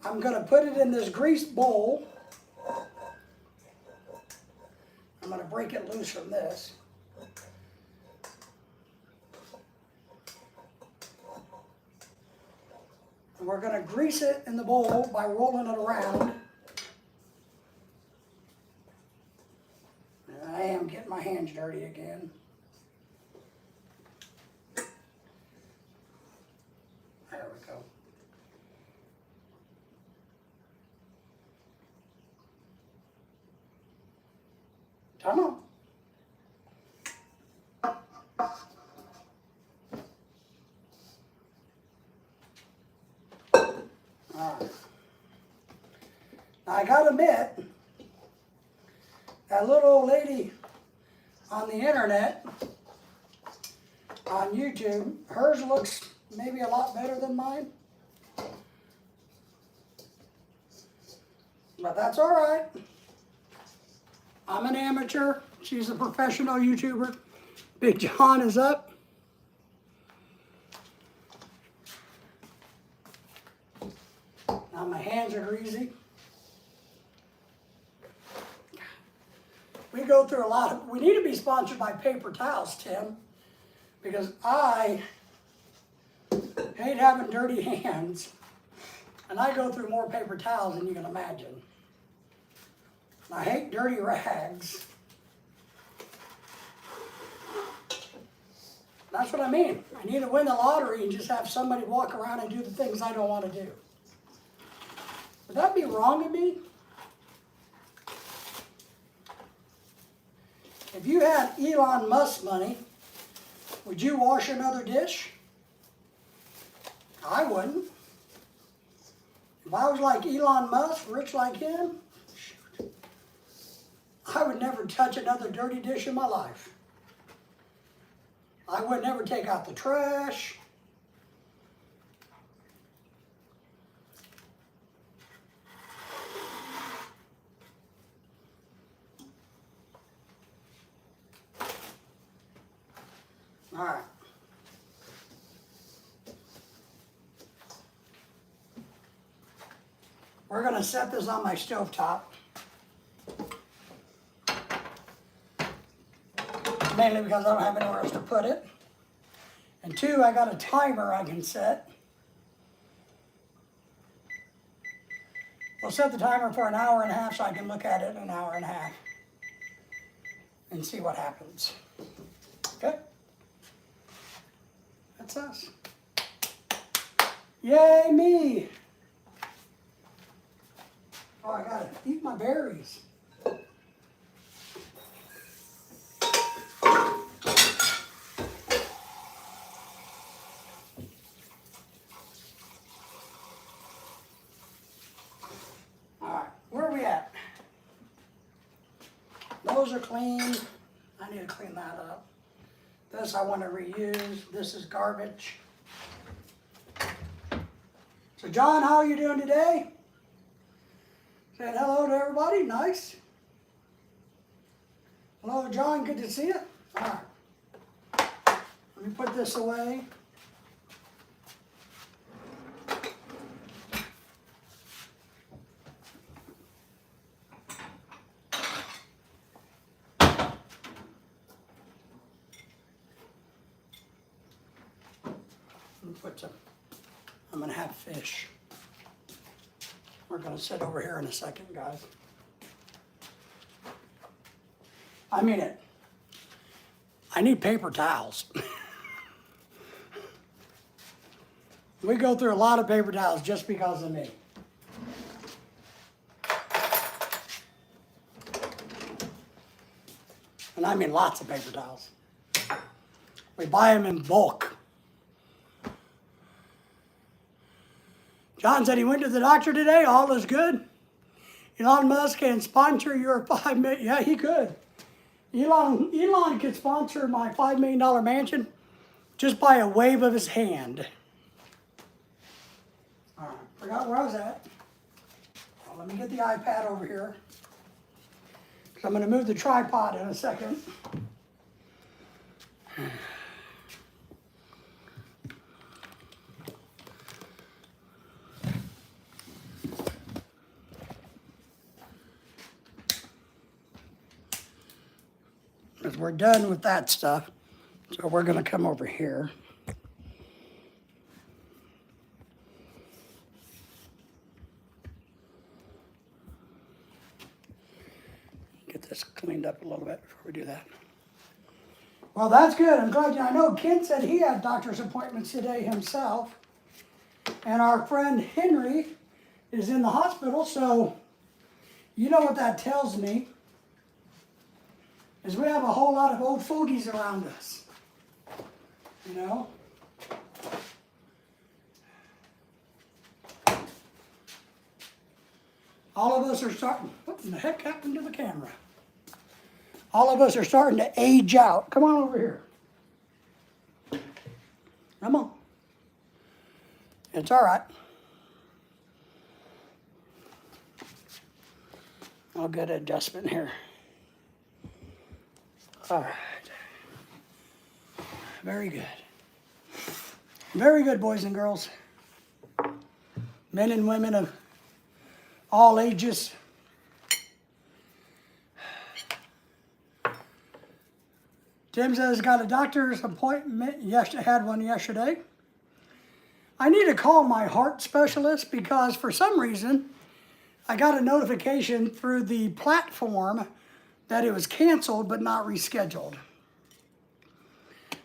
I'm going to put it in this greased bowl. I'm going to break it loose from this. And we're going to grease it in the bowl by rolling it around. And I am getting my hands dirty again. There we go. Come on. All right. Now I gotta admit, that little old lady on the internet, on YouTube, hers looks maybe a lot better than mine. But that's all right. I'm an amateur. She's a professional YouTuber. Big John is up. Now my hands are greasy. We go through a lot of, we need to be sponsored by paper towels, Tim, because I hate having dirty hands, and I go through more paper towels than you can imagine. I hate dirty rags. That's what I mean. I need to win the lottery and just have somebody walk around and do the things I don't want to do. Would that be wrong of me? If you had Elon Musk money, would you wash another dish? I wouldn't. If I was like Elon Musk, rich like him, shoot, I would never touch another dirty dish in my life. I would never take out the trash. All right. We're going to set this on my stovetop. Mainly because I don't have anywhere else to put it. And two, I got a timer I can set. We'll set the timer for an hour and a half so I can look at it in an hour and a half and see what happens. Okay? That's us. Yay, me! Oh, I gotta eat my berries. Alright, where are we at? Those are clean. I need to clean that up. This I want to reuse. This is garbage. So John, how are you doing today? Saying hello to everybody. Nice. Hello, John. Good to see you. All right. Let me put this away. Put some, I'm gonna have fish. We're gonna sit over here in a second, guys. I mean it. I need paper towels. We go through a lot of paper towels just because of me. And I mean lots of paper towels. We buy them in bulk. John said he went to the doctor today, all is good. Elon Musk can sponsor your $5 million. Yeah, he could. Elon could sponsor my $5 million mansion just by a wave of his hand. All right, forgot where I was at. Well, let me get the iPad over here. I'm going to move the tripod in a second. Because we're done with that stuff. So we're going to come over here. Get this cleaned up a little bit before we do that. Well, that's good. I'm glad. I know Ken said he had doctor's appointments today himself. And our friend Henry is in the hospital. So you know what that tells me is we have a whole lot of old fogies around us. You know? All of us are starting, what in the heck happened to the camera? All of us are starting to age out. Come on over here. Come on. It's all right. I'll get an adjustment here. All right. Very good. Very good, boys and girls. Men and women of all ages. Tim says got a doctor's appointment. Had one yesterday. I need to call my heart specialist because for some reason I got a notification through the platform that it was canceled but not rescheduled.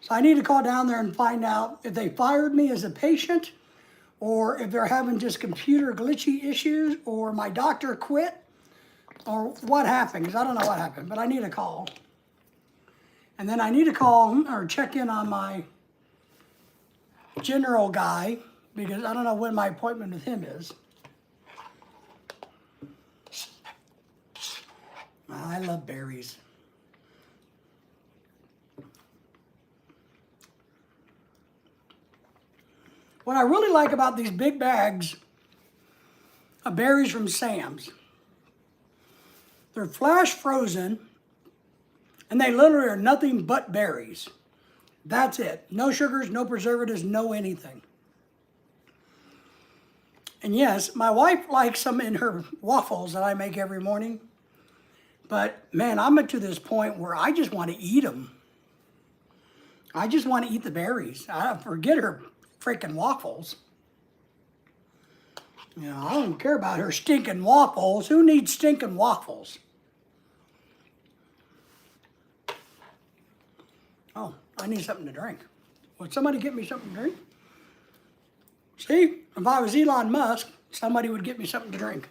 So I need to call down there and find out if they fired me as a patient or if they're having just computer glitchy issues or my doctor quit or what happened, because I don't know what happened, but I need a call. And then I need to call or check in on my general guy because I don't know when my appointment with him is. I love berries. What I really like about these big bags of berries from Sam's, they're flash frozen and they literally are nothing but berries. That's it. No sugars, no preservatives, no anything. And yes, my wife likes them in her waffles that I make every morning. But man, I'm to this point where I just want to eat them. I just want to eat the berries. I forget her freaking waffles. You know, I don't care about her stinking waffles. Who needs stinking waffles? Oh, I need something to drink. Would somebody get me something to drink? See, if I was Elon Musk, somebody would get me something to drink.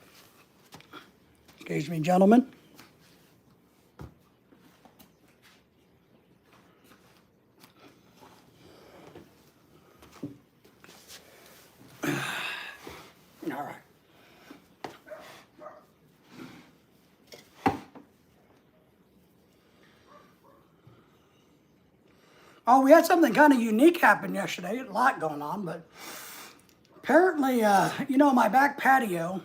Excuse me, gentlemen. All right. Oh, we had something kind of unique happen yesterday. A lot going on, but apparently, you know, my back patio,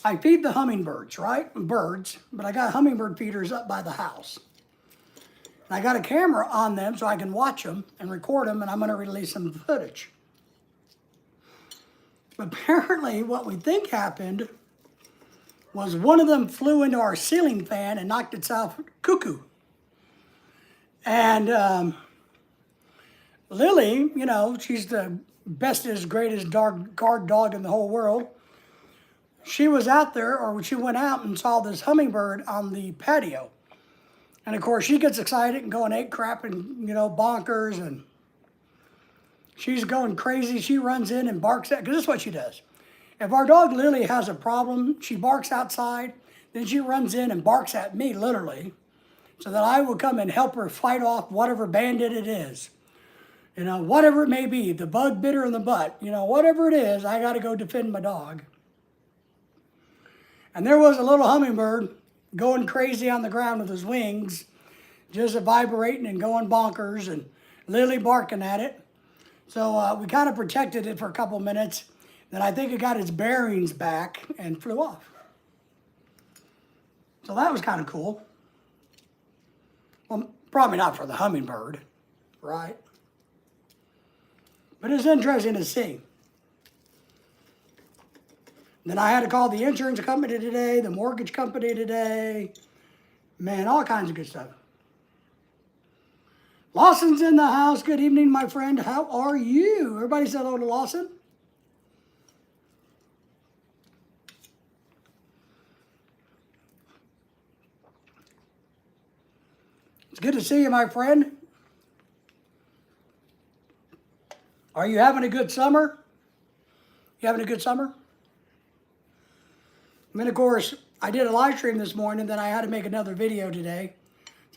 I feed the hummingbirds, right? Birds, but I got hummingbird feeders up by the house. And I got a camera on them so I can watch them and record them, and I'm going to release some footage. Apparently, what we think happened was one of them flew into our ceiling fan and knocked itself cuckoo. And Lily, you know, she's the bestest, greatest guard dog in the whole world. She was out there, or she went out and saw this hummingbird on the patio. And of course, she gets excited and going ape crap and, you know, bonkers. And She's going crazy. She runs in and barks at, because this is what she does. If our dog Lily has a problem, she barks outside, then she runs in and barks at me, literally, so that I will come and help her fight off whatever bandit it is. You know, whatever it may be, the bug bit her in the butt, you know, whatever it is, I got to go defend my dog. And there was a little hummingbird going crazy on the ground with his wings, just vibrating and going bonkers, and Lily barking at it. So we kind of protected it for a couple minutes. Then I think it got its bearings back and flew off. So that was kind of cool. Well, probably not for the hummingbird, right? But it's interesting to see. Then I had to call the insurance company today, the mortgage company today. Man, all kinds of good stuff. Lawson's in the house. Good evening, my friend. How are you? Everybody said hello to Lawson. It's good to see you, my friend. Are you having a good summer? You having a good summer? And then, of course, I did a live stream this morning, then I had to make another video today.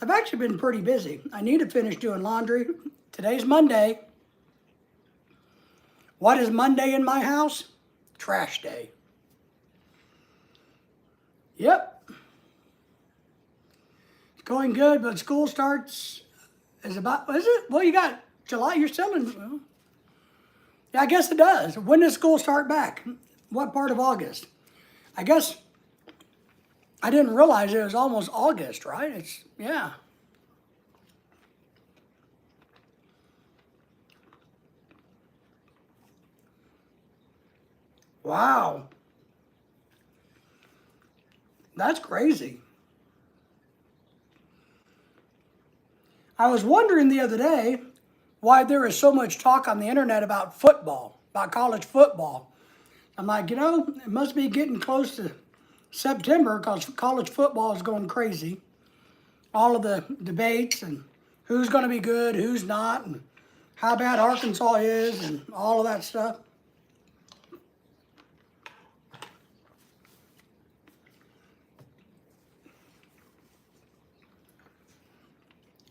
I've actually been pretty busy. I need to finish doing laundry. Today's Monday. What is Monday in my house? Trash day. Yep. It's going good, but school starts is it? Well, you got July, you're still in, well, yeah, I guess it does. When does school start back? What part of August? I guess I didn't realize it was almost August, right? Yeah. Wow. That's crazy. I was wondering the other day why there is so much talk on the internet about football, about college football. I'm like, you know, it must be getting close to September because college football is going crazy. All of the debates and who's going to be good, who's not, and how bad Arkansas is, and all of that stuff.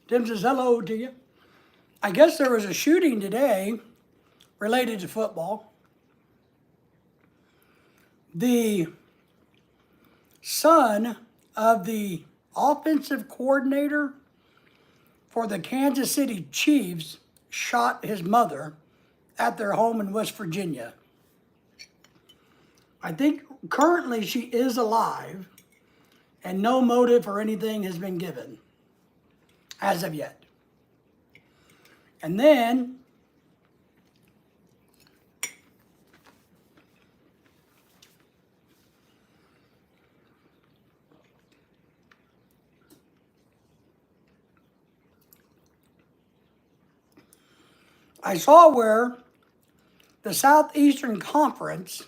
Tim says hello to you. I guess there was a shooting today related to football. The son of the offensive coordinator for the Kansas City Chiefs shot his mother at their home in West Virginia. I think currently she is alive and no motive or anything has been given as of yet. And then I saw where the Southeastern Conference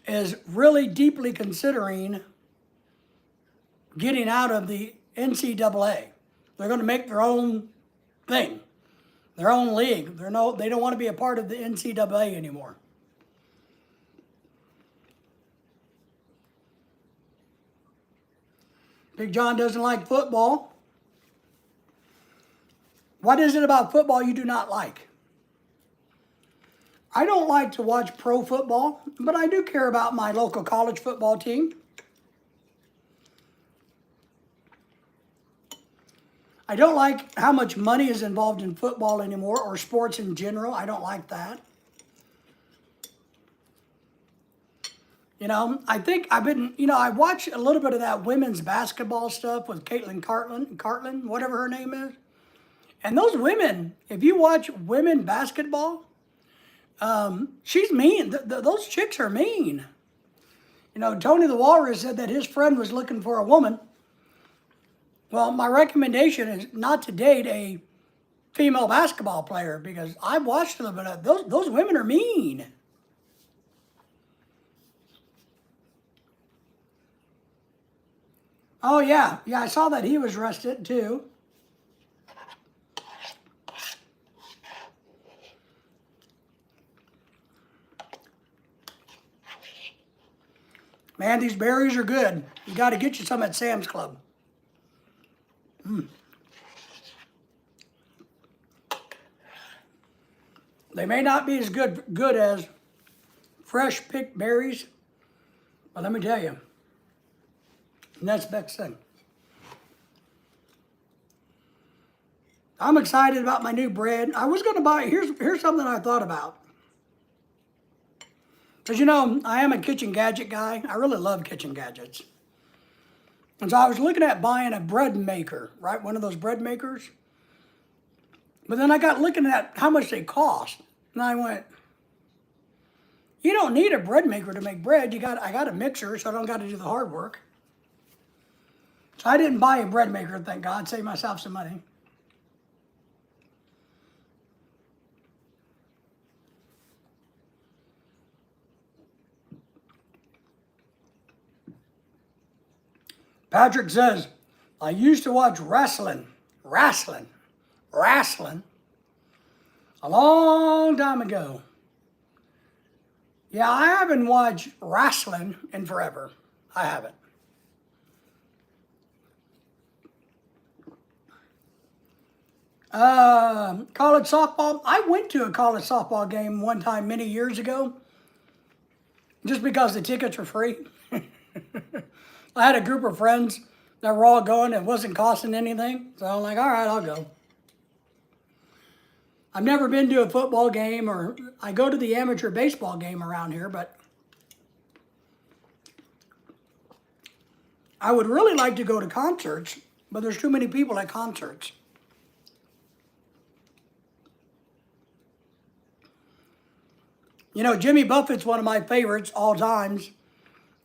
is really deeply considering getting out of the NCAA. They're going to make their own thing, their own league. They don't want to be a part of the NCAA anymore. Big John doesn't like football. What is it about football you do not like? I don't like to watch pro football, but I do care about my local college football team. I don't like how much money is involved in football anymore, or sports in general. I don't like that. You know, I think I watched a little bit of that women's basketball stuff with Caitlin Cartlin, whatever her name is. And those women, if you watch women basketball, she's mean. Those chicks are mean. You know, Tony the Walrus said that his friend was looking for a woman. Well, my recommendation is not to date a female basketball player because I've watched them, but those women are mean. Oh, yeah. Yeah, I saw that he was arrested, too. Man, these berries are good. You got to get you some at Sam's Club. They may not be as good as fresh picked berries, but let me tell you, that's the best thing. I'm excited about my new bread. I was going to buy, here's something I thought about. Because, you know, I am a kitchen gadget guy. I really love kitchen gadgets. And so I was looking at buying a bread maker, right? One of those bread makers. But then I got looking at how much they cost. And I went, you don't need a bread maker to make bread. I got a mixer, so I don't got to do the hard work. So I didn't buy a bread maker, thank God. Saved myself some money. Patrick says, I used to watch wrestling a long time ago. Yeah, I haven't watched wrestling in forever. I haven't. College softball. I went to a college softball game one time many years ago just because the tickets were free. I had a group of friends that were all going. It wasn't costing anything. So I'm like, all right, I'll go. I've never been to a football game, or I go to the amateur baseball game around here, but I would really like to go to concerts, but there's too many people at concerts. You know, Jimmy Buffett's one of my favorites all times,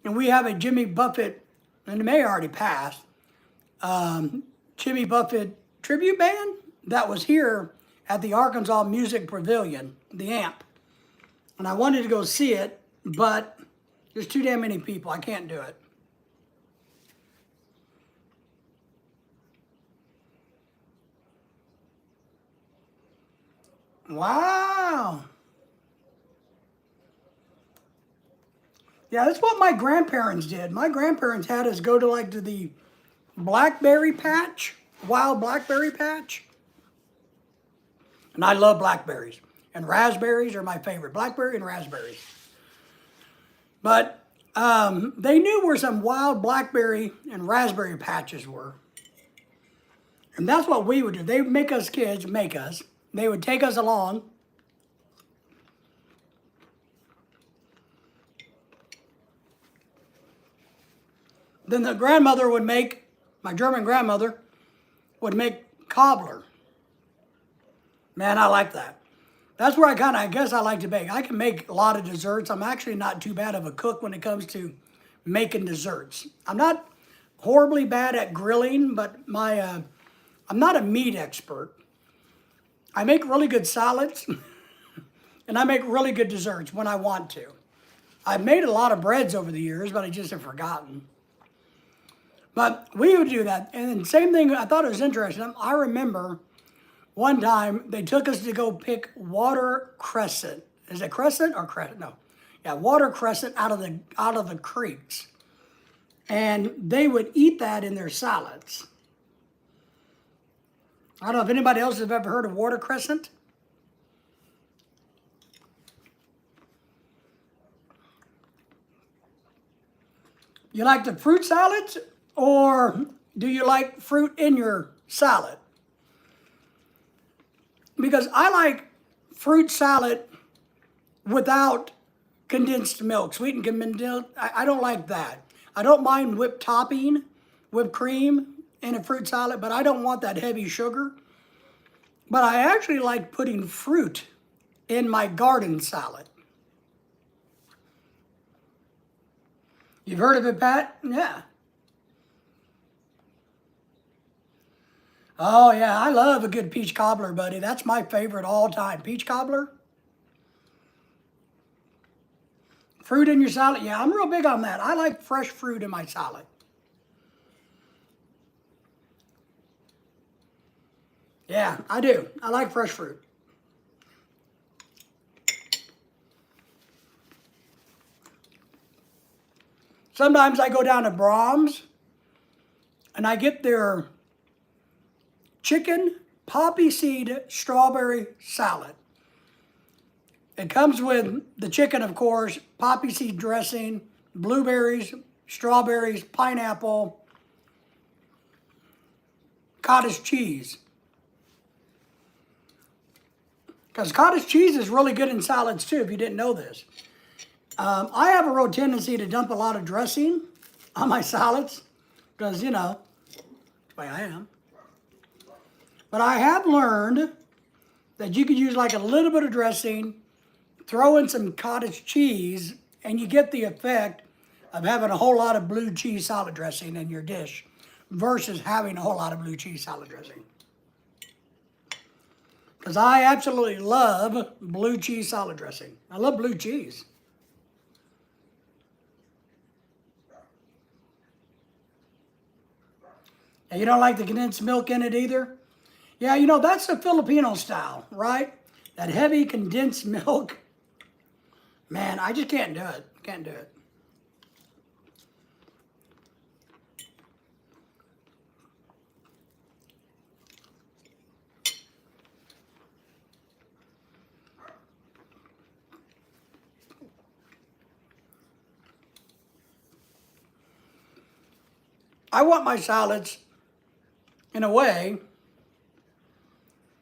and we have a Jimmy Buffett, and it may already passed, Jimmy Buffett tribute band that was here at the Arkansas Music Pavilion, the AMP. And I wanted to go see it, but there's too damn many people. I can't do it. Wow. Yeah, that's what my grandparents did. My grandparents had us go to the blackberry patch, wild blackberry patch. And I love blackberries. And raspberries are my favorite. Blackberry and raspberries. But they knew where some wild blackberry and raspberry patches were. And that's what we would do. They would make us kids, They would take us along. Then the grandmother would make, my German grandmother, would make cobbler. Man, I like that. That's where I guess I like to bake. I can make a lot of desserts. I'm actually not too bad of a cook when it comes to making desserts. I'm not horribly bad at grilling, but I'm not a meat expert. I make really good salads, and I make really good desserts when I want to. I've made a lot of breads over the years, but I just have forgotten. But we would do that. And same thing, I thought it was interesting. I remember one time they took us to go pick watercress. Is it crescent or crescent? No. Yeah, watercress out of the creeks. And they would eat that in their salads. I don't know if anybody else has ever heard of watercress. You like the fruit salads, or do you like fruit in your salad? Because I like fruit salad without condensed milk, sweetened condensed milk. I don't like that. I don't mind whipped topping, whipped cream in a fruit salad, but I don't want that heavy sugar. But I actually like putting fruit in my garden salad. You've heard of it, Pat? Yeah. Oh, yeah, I love a good peach cobbler, buddy. That's my favorite all time. Peach cobbler. Fruit in your salad. Yeah, I'm real big on that. I like fresh fruit in my salad. Yeah, I do. I like fresh fruit. Sometimes I go down to Brahms and I get their chicken poppy seed strawberry salad. It comes with the chicken, of course, poppy seed dressing, blueberries, strawberries, pineapple, cottage cheese. Because cottage cheese is really good in salads too, if you didn't know this. I have a real tendency to dump a lot of dressing on my salads because, that's the way I am. But I have learned that you could use like a little bit of dressing, throw in some cottage cheese, and you get the effect of having a whole lot of blue cheese salad dressing in your dish versus having a whole lot of blue cheese salad dressing. Because I absolutely love blue cheese salad dressing. I love blue cheese. And you don't like the condensed milk in it either? Yeah, that's the Filipino style, right? That heavy condensed milk. Man, I just can't do it. Can't do it. I want my salads, in a way,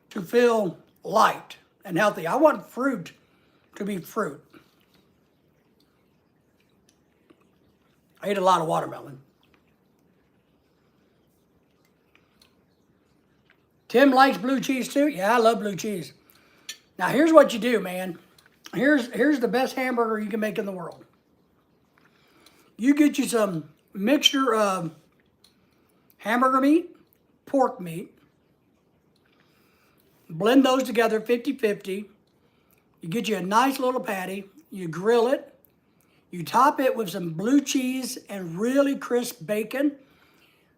to feel light and healthy. I want fruit to be fruit. I eat a lot of watermelon. Tim likes blue cheese too? Yeah, I love blue cheese. Now here's what you do, man. Here's the best hamburger you can make in the world. You get you some mixture of hamburger meat, pork meat. Blend those together 50-50. You get you a nice little patty. You grill it. You top it with some blue cheese and really crisp bacon.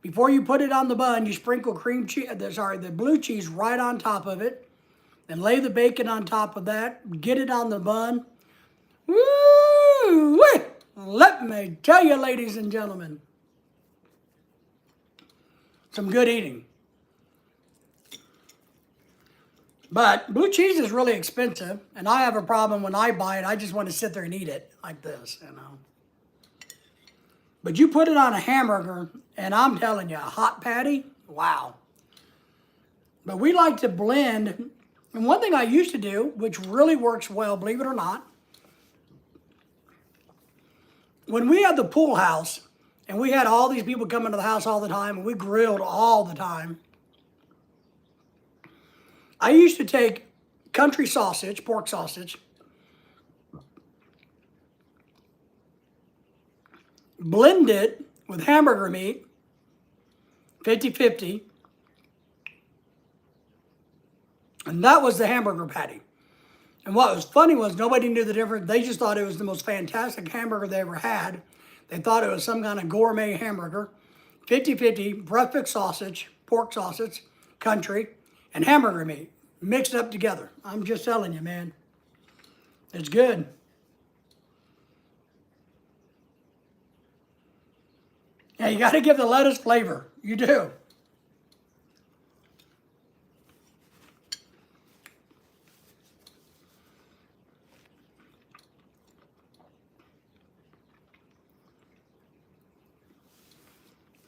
Before you put it on the bun, you sprinkle the blue cheese right on top of it. Then lay the bacon on top of that. Get it on the bun. Woo-wee! Let me tell you, ladies and gentlemen, some good eating. But blue cheese is really expensive, and I have a problem when I buy it. I just want to sit there and eat it like this, But you put it on a hamburger, and I'm telling you, a hot patty, wow. But we like to blend, and one thing I used to do, which really works well, believe it or not, when we had the pool house, and we had all these people coming to the house all the time, and we grilled all the time, I used to take country sausage, pork sausage, blend it with hamburger meat, 50-50, and that was the hamburger patty. And what was funny was nobody knew the difference. They just thought it was the most fantastic hamburger they ever had. They thought it was some kind of gourmet hamburger. 50-50, breakfast sausage, pork sausage, country, and hamburger meat mixed up together. I'm just telling you, man. It's good. Yeah, you got to give the lettuce flavor. You do.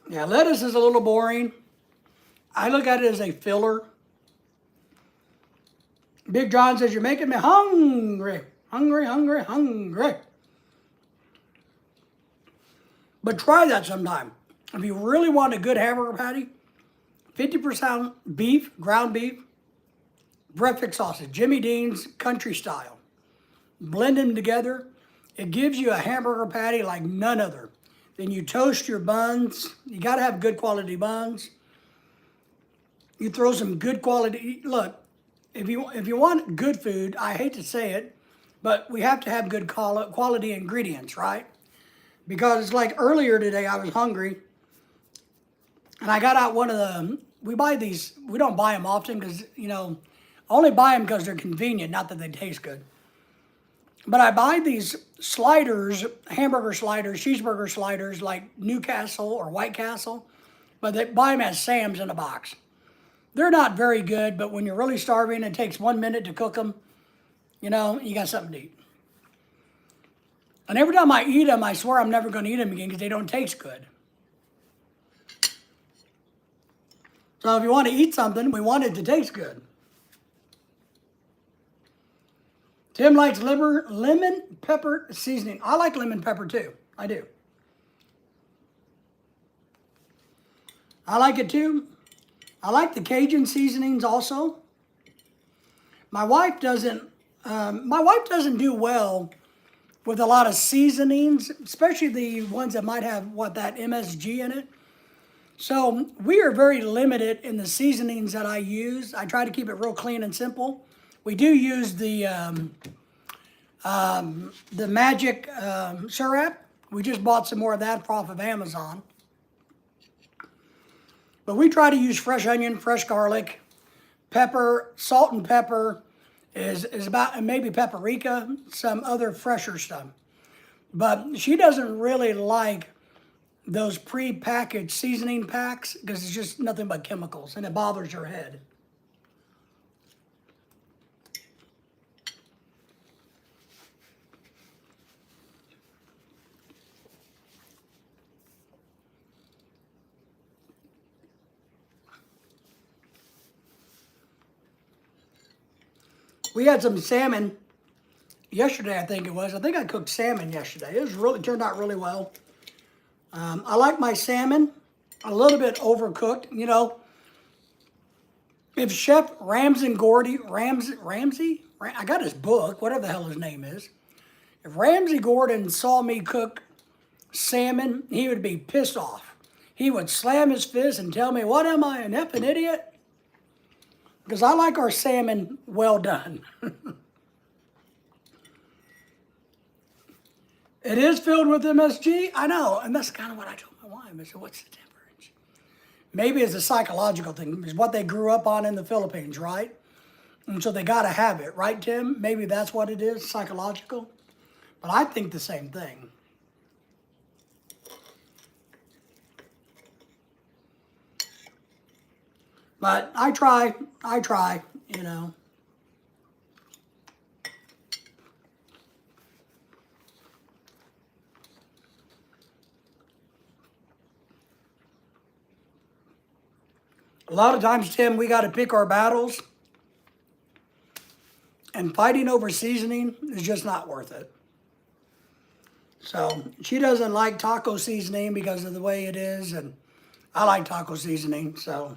Yeah, lettuce is a little boring. I look at it as a filler. Big John says, you're making me hungry. Hungry, hungry, hungry. But try that sometime. If you really want a good hamburger patty, 50% beef, ground beef, breakfast sausage, Jimmy Dean's country style. Blend them together. It gives you a hamburger patty like none other. Then you toast your buns. You got to have good quality buns. You throw some good quality. Look, if you want good food, I hate to say it, but we have to have good quality ingredients, right? Because it's like earlier today, I was hungry, and I got out one of the. We buy these. We don't buy them often because I only buy them because they're convenient, not that they taste good. But I buy these sliders, hamburger sliders, cheeseburger sliders, like Newcastle or White Castle, but they buy them at Sam's in a box. They're not very good, but when you're really starving, it takes 1 minute to cook them. You know, you got something to eat. And every time I eat them, I swear I'm never going to eat them again because they don't taste good. So if you want to eat something, we want it to taste good. Tim likes lemon pepper seasoning. I like lemon pepper too. I do. I like it too. I like the Cajun seasonings also. My wife doesn't do well with a lot of seasonings, especially the ones that might have that MSG in it. So we are very limited in the seasonings that I use. I try to keep it real clean and simple. We do use the magic syrup. We just bought some more of that off of Amazon. But we try to use fresh onion, fresh garlic, pepper, salt and pepper is about, and maybe paprika, some other fresher stuff. But she doesn't really like those pre-packaged seasoning packs because it's just nothing but chemicals and it bothers her head. We had some salmon yesterday, I think it was. I think I cooked salmon yesterday. It turned out really well. I like my salmon a little bit overcooked. You know, if Chef Ramsay, I got his book, whatever the hell his name is. If Ramsay Gordon saw me cook salmon, he would be pissed off. He would slam his fist and tell me, what am I, an effing idiot? Because I like our salmon well done. It is filled with MSG, I know, and that's kind of what I told my wife. I said, what's the difference? Maybe it's a psychological thing. It's what they grew up on in the Philippines, right? And so they got to have it, right, Tim? Maybe that's what it is, psychological. But I think the same thing. But I try, you know. A lot of times, Tim, we got to pick our battles. And fighting over seasoning is just not worth it. So she doesn't like taco seasoning because of the way it is. And I like taco seasoning, so.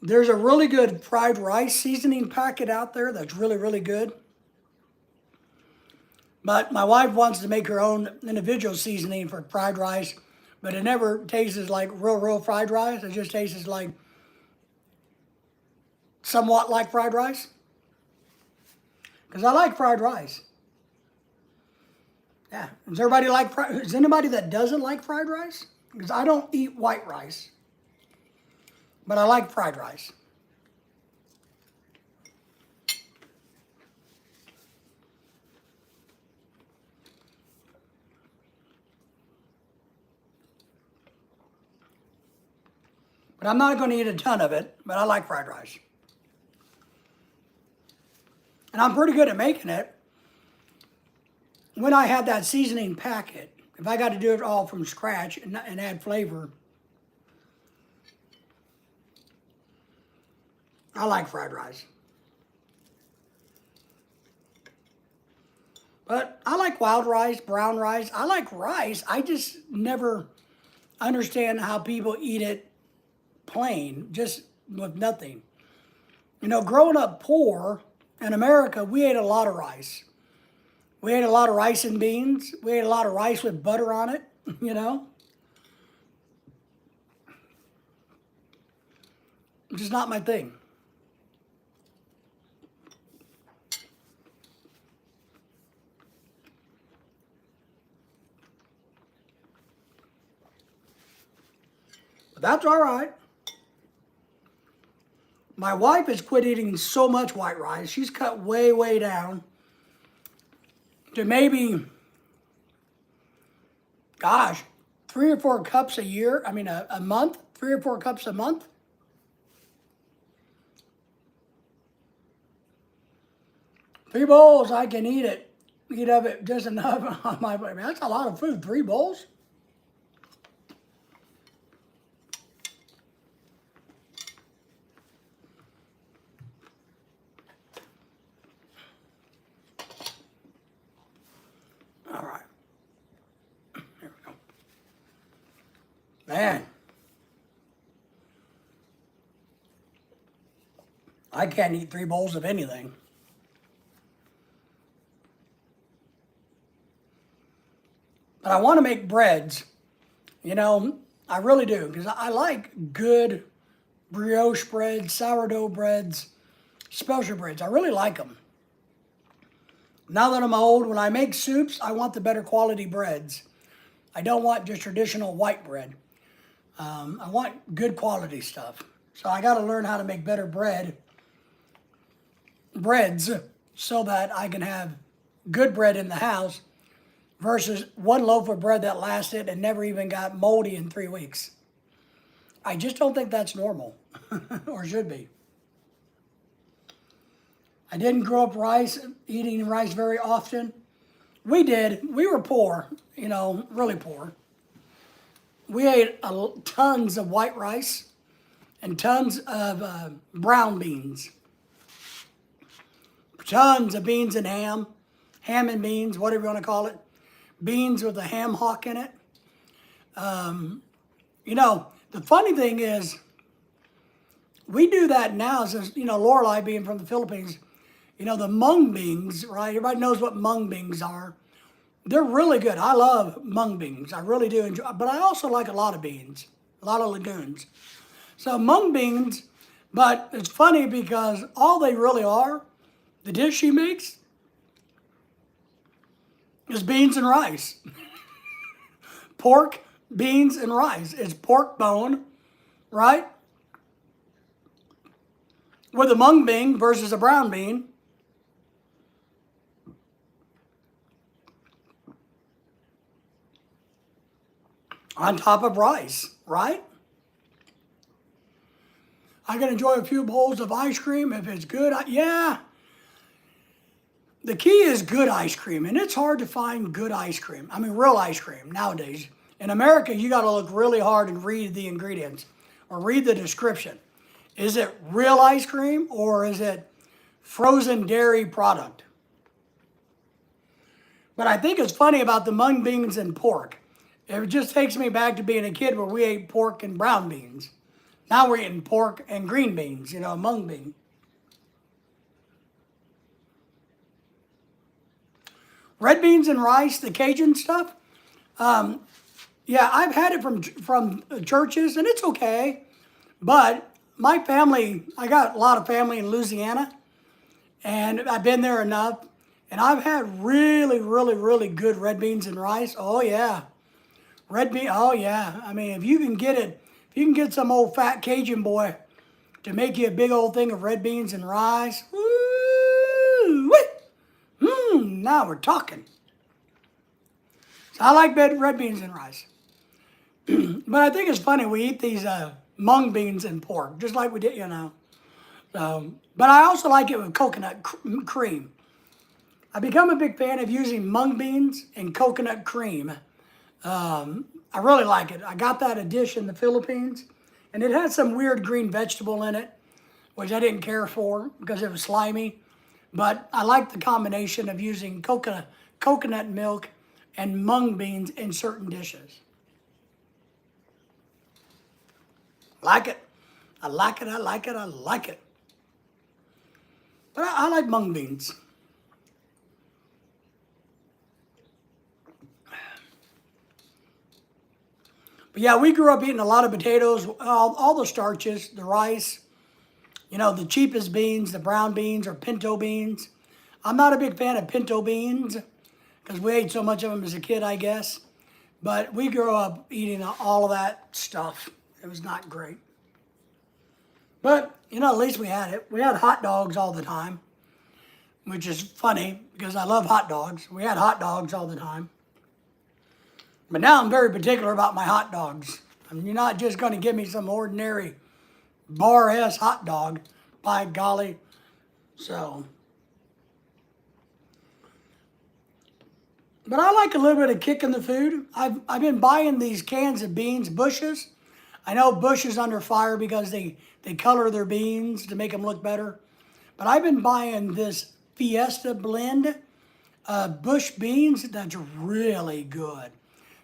There's a really good fried rice seasoning packet out there that's really, really good. But my wife wants to make her own individual seasoning for fried rice, but it never tastes like real fried rice. It just tastes like somewhat like fried rice. Because I like fried rice. Yeah. Is anybody that doesn't like fried rice? Because I don't eat white rice. But I like fried rice. But I'm not going to eat a ton of it, but I like fried rice. And I'm pretty good at making it. When I had that seasoning packet, if I got to do it all from scratch and add flavor, I like fried rice. But I like wild rice, brown rice. I like rice. I just never understand how people eat it plain, just with nothing. You know, growing up poor in America, we ate a lot of rice. We ate a lot of rice and beans. We ate a lot of rice with butter on it, you know. It's just not my thing. But that's all right. My wife has quit eating so much white rice. She's cut way down. to maybe, gosh, 3 or 4 cups a year. I mean, a month, 3 or 4 cups a month. Three bowls, I can eat of it just enough on my plate. That's a lot of food, 3 bowls. All right. Here we go. Man. I can't eat 3 bowls of anything. But I want to make breads. You know, I really do, because I like good brioche breads, sourdough breads, special breads. I really like them. Now that I'm old, when I make soups, I want the better quality breads. I don't want just traditional white bread. I want good quality stuff. So I got to learn how to make better breads, so that I can have good bread in the house versus one loaf of bread that lasted and never even got moldy in 3 weeks. I just don't think that's normal, or should be. I didn't grow up eating rice very often. We did. We were poor, you know, really poor. We ate tons of white rice and tons of brown beans. Tons of beans and ham and beans, whatever you want to call it. Beans with a ham hock in it. You know, the funny thing is, we do that now since, you know, Lorelei being from the Philippines, you know, the mung beans, right? Everybody knows what mung beans are. They're really good. I love mung beans. I really do enjoy, but I also like a lot of beans, a lot of legumes. So mung beans, but it's funny because all they really are, the dish she makes, is beans and rice. Pork, beans, and rice. It's pork bone, right? With a mung bean versus a brown bean. On top of rice, right? I can enjoy a few bowls of ice cream if it's good. Yeah. The key is good ice cream, and it's hard to find good ice cream. I mean, real ice cream nowadays. In America, you got to look really hard and read the ingredients or read the description. Is it real ice cream or is it frozen dairy product? But I think it's funny about the mung beans and pork. It just takes me back to being a kid where we ate pork and brown beans. Now we're eating pork and green beans, you know, mung bean. Red beans and rice, the Cajun stuff. Yeah, I've had it from churches, and it's okay. But my family, I got a lot of family in Louisiana, and I've been there enough, and I've had really, really, really good red beans and rice. Oh yeah, oh yeah. I mean, if you can get it, if you can get some old fat Cajun boy to make you a big old thing of red beans and rice, woo, now we're talking. So I like red beans and rice. But I think it's funny, we eat these mung beans and pork, just like we did, you know. So, but I also like it with coconut cream. I've become a big fan of using mung beans and coconut cream. I really like it. I got that a dish in the Philippines, and it had some weird green vegetable in it, which I didn't care for because it was slimy. But I like the combination of using coconut milk and mung beans in certain dishes. Like it. I like it, I like it, I like it. But I like mung beans. But yeah, we grew up eating a lot of potatoes, all the starches, the rice, you know, the cheapest beans, the brown beans or pinto beans. I'm not a big fan of pinto beans because we ate so much of them as a kid, I guess. But we grew up eating all of that stuff. It was not great. But, you know, at least we had it. We had hot dogs all the time. which is funny because I love hot dogs. We had hot dogs all the time. But now I'm very particular about my hot dogs. I mean, you're not just going to give me some ordinary bar-ass hot dog, by golly. So, but I like a little bit of kick in the food. I've been buying these cans of beans, Bush's. I know Bush is under fire because they color their beans to make them look better. But I've been buying this Fiesta blend Bush beans that's really good.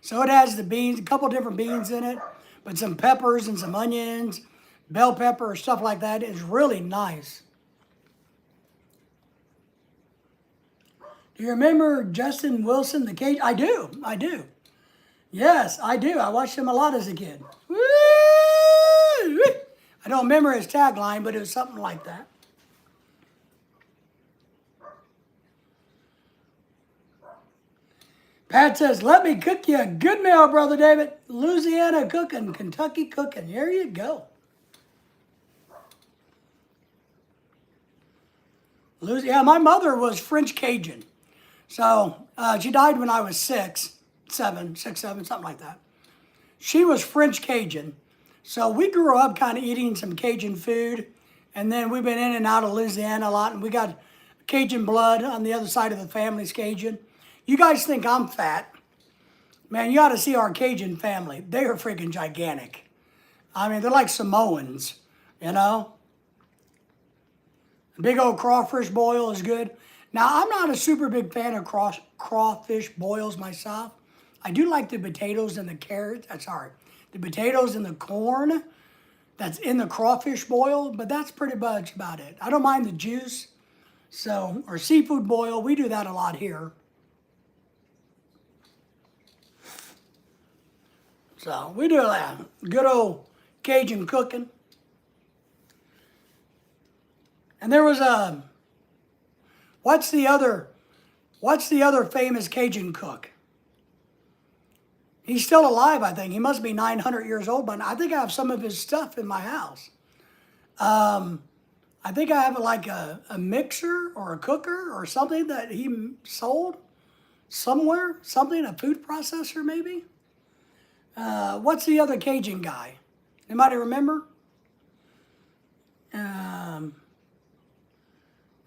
So it has the beans, a couple different beans in it, but some peppers and some onions, bell pepper, stuff like that. It's really nice. Do you remember Justin Wilson, the Cajun? I do. Yes, I do. I watched him a lot as a kid. Woo! I don't remember his tagline, but it was something like that. Pat says, let me cook you a good meal, Brother David. Louisiana cooking, Kentucky cooking. There you go. Yeah, my mother was French Cajun. So she died when I was six, seven, something like that. She was French Cajun. So we grew up kind of eating some Cajun food. And then we've been in and out of Louisiana a lot. And we got Cajun blood on the other side of the family's Cajun. You guys think I'm fat. Man, you ought to see our Cajun family. They are freaking gigantic. I mean, they're like Samoans, you know? A big old crawfish boil is good. Now, I'm not a super big fan of crawfish boils myself. I do like the potatoes and the carrots. The potatoes and the corn that's in the crawfish boil, but that's pretty much about it. I don't mind the juice. So, or seafood boil, we do that a lot here. So we do that. Good old Cajun cooking. And there was what's the other famous Cajun cook? He's still alive, I think. He must be 900 years old, but I think I have some of his stuff in my house. I think I have like a mixer or a cooker or something that he sold somewhere. Something, a food processor maybe. What's the other Cajun guy? Anybody remember?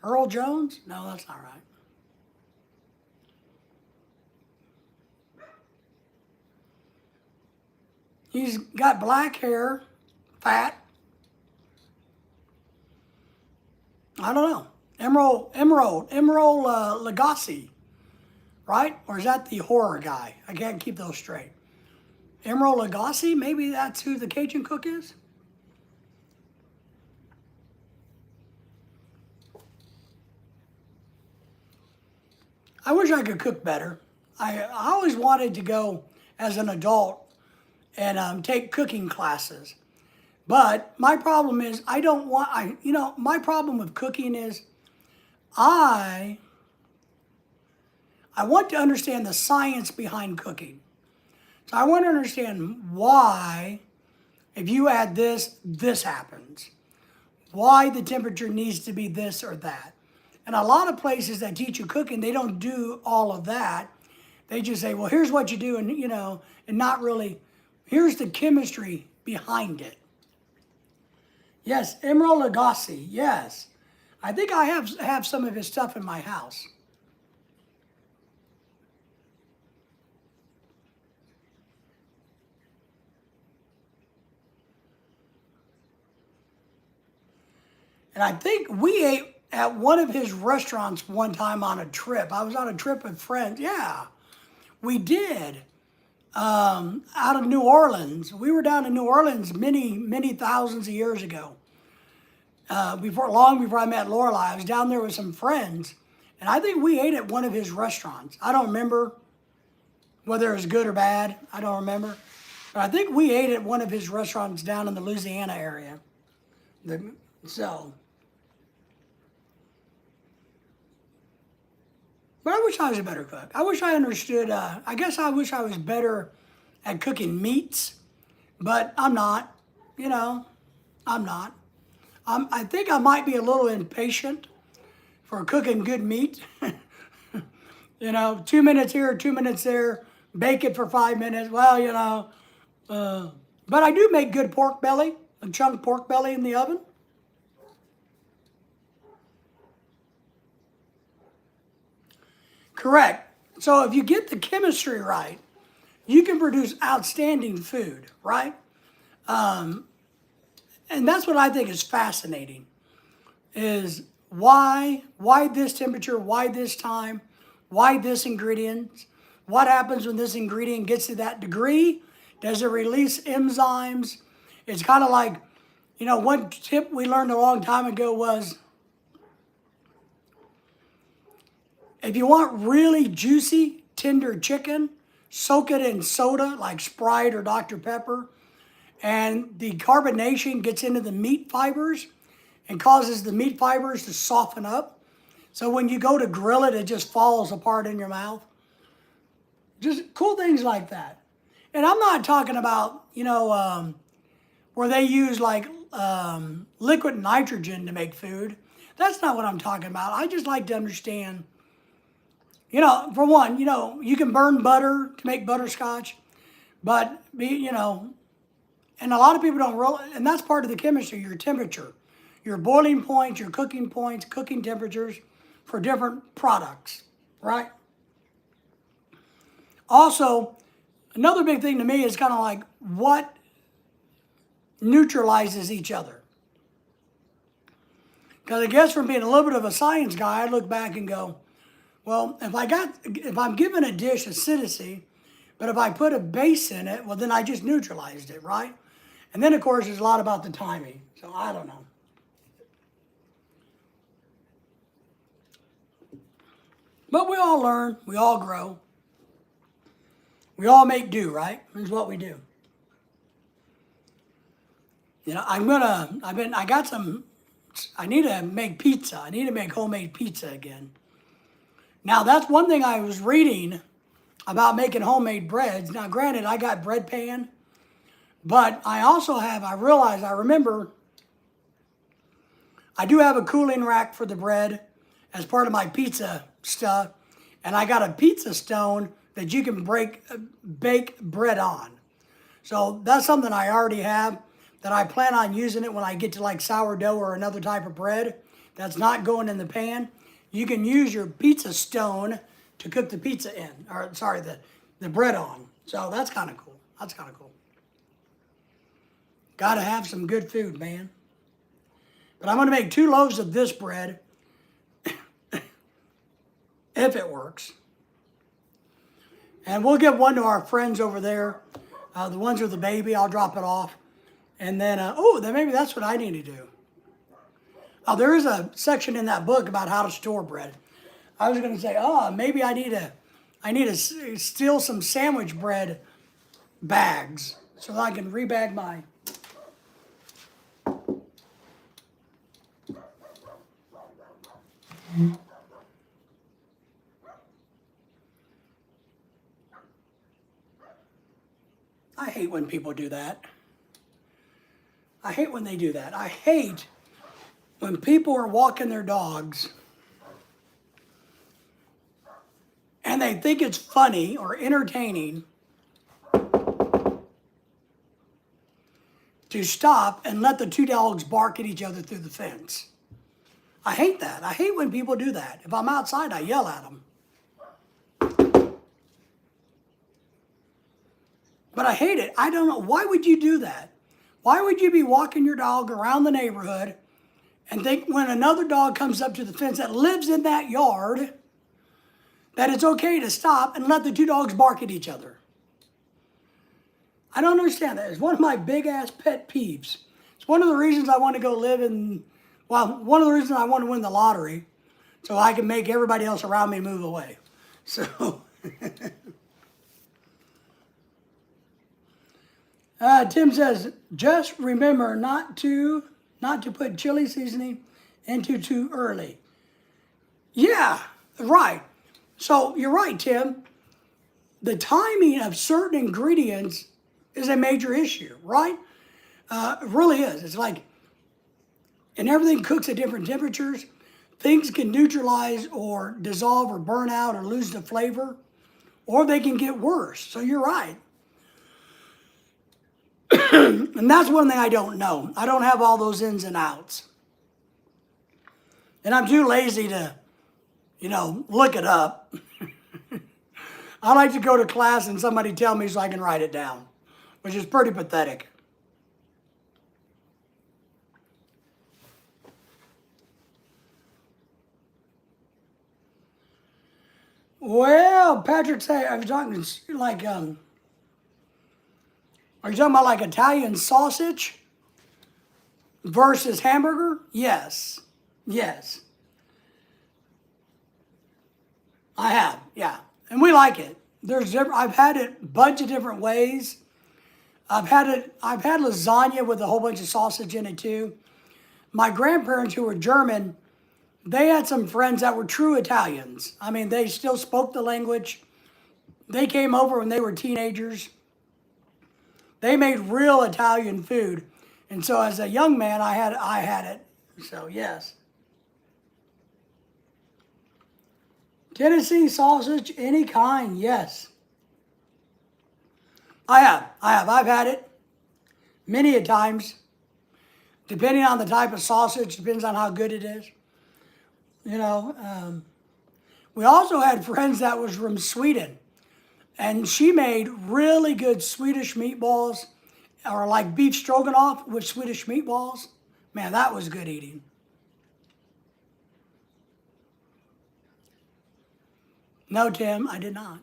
Earl Jones? No, that's not right. He's got black hair, fat. I don't know. Emerald Lagasse, right? Or is that the horror guy? I can't keep those straight. Emerald Lagasse, maybe that's who the Cajun cook is? I wish I could cook better. I always wanted to go as an adult and take cooking classes. But my problem is my problem with cooking is I want to understand the science behind cooking. So I want to understand why, if you add this, this happens. Why the temperature needs to be this or that. And a lot of places that teach you cooking, they don't do all of that. They just say, well, here's what you do, and and not really, here's the chemistry behind it. Yes, Emerald Lagasse, yes. I think I have some of his stuff in my house. And I think we ate at one of his restaurants one time on a trip. I was on a trip with friends. Yeah, we did. Out of New Orleans. We were down in New Orleans many thousands of years ago. Long before I met Lorelai. I was down there with some friends. And I think we ate at one of his restaurants. I don't remember whether it was good or bad. I don't remember. But I think we ate at one of his restaurants down in the Louisiana area. But I wish I was a better cook. I wish I understood, I guess I wish I was better at cooking meats, but I'm not, I'm not. I think I might be a little impatient for cooking good meat. 2 minutes here, 2 minutes there, bake it for 5 minutes. Well, but I do make good pork belly, a chunk pork belly in the oven. Correct. So if you get the chemistry right, you can produce outstanding food, right? And that's what I think is fascinating, is why this temperature, why this time, why this ingredient, what happens when this ingredient gets to that degree? Does it release enzymes? It's kind of like, one tip we learned a long time ago was, if you want really juicy, tender chicken, soak it in soda like Sprite or Dr. Pepper, and the carbonation gets into the meat fibers and causes the meat fibers to soften up. So when you go to grill it, it just falls apart in your mouth. Just cool things like that. And I'm not talking about, where they use like liquid nitrogen to make food. That's not what I'm talking about. I just like to understand, for one, you can burn butter to make butterscotch, but, and a lot of people don't realize, and that's part of the chemistry, your temperature, your boiling points, your cooking points, cooking temperatures for different products, right? Also, another big thing to me is kind of like what neutralizes each other. Because I guess from being a little bit of a science guy, I look back and go, well, if I'm given a dish acidity, but if I put a base in it, well, then I just neutralized it, right? And then, of course, there's a lot about the timing. So I don't know. But we all learn. We all grow. We all make do, right? That's what we do. I need to make pizza. I need to make homemade pizza again. Now, that's one thing I was reading about making homemade breads. Now, granted, I got bread pan, but I remember, I do have a cooling rack for the bread as part of my pizza stuff, and I got a pizza stone that you can bake bread on. So that's something I already have that I plan on using it when I get to like sourdough or another type of bread that's not going in the pan. You can use your pizza stone to cook the pizza in, the bread on. So that's kind of cool. That's kind of cool. Got to have some good food, man. But I'm going to make 2 loaves of this bread, if it works. And we'll give one to our friends over there. The ones with the baby, I'll drop it off. And then, then maybe that's what I need to do. Oh, there is a section in that book about how to store bread. I was going to say, maybe I need to steal some sandwich bread bags so that I can rebag my. I hate when people do that. I hate when they do that. I hate when people are walking their dogs and they think it's funny or entertaining to stop and let the 2 dogs bark at each other through the fence. I hate that. I hate when people do that. If I'm outside, I yell at them. But I hate it. I don't know. Why would you do that? Why would you be walking your dog around the neighborhood and think when another dog comes up to the fence that lives in that yard that it's okay to stop and let the 2 dogs bark at each other? I don't understand that. It's one of my big-ass pet peeves. It's one of the reasons I want to go live one of the reasons I want to win the lottery so I can make everybody else around me move away. So... Tim says, just remember not to put chili seasoning into too early. Yeah, right. So you're right, Tim. The timing of certain ingredients is a major issue, right? It really is. It's like, and everything cooks at different temperatures. things can neutralize or dissolve or burn out or lose the flavor, or they can get worse. So you're right. And that's one thing I don't know. I don't have all those ins and outs. And I'm too lazy to, look it up. I like to go to class and somebody tell me so I can write it down, which is pretty pathetic. Well, Patrick said, I was talking like, are you talking about like Italian sausage versus hamburger? Yes. Yes. I have, yeah. And we like it. I've had it a bunch of different ways. I've had lasagna with a whole bunch of sausage in it too. My grandparents who were German, they had some friends that were true Italians. I mean, they still spoke the language. They came over when they were teenagers. They made real Italian food. And so as a young man, I had it. So yes. Tennessee sausage, any kind, yes. I have. I've had it many a times. Depending on the type of sausage, depends on how good it is. We also had friends that was from Sweden. And she made really good Swedish meatballs, or like beef stroganoff with Swedish meatballs. Man, that was good eating. No, Tim, I did not.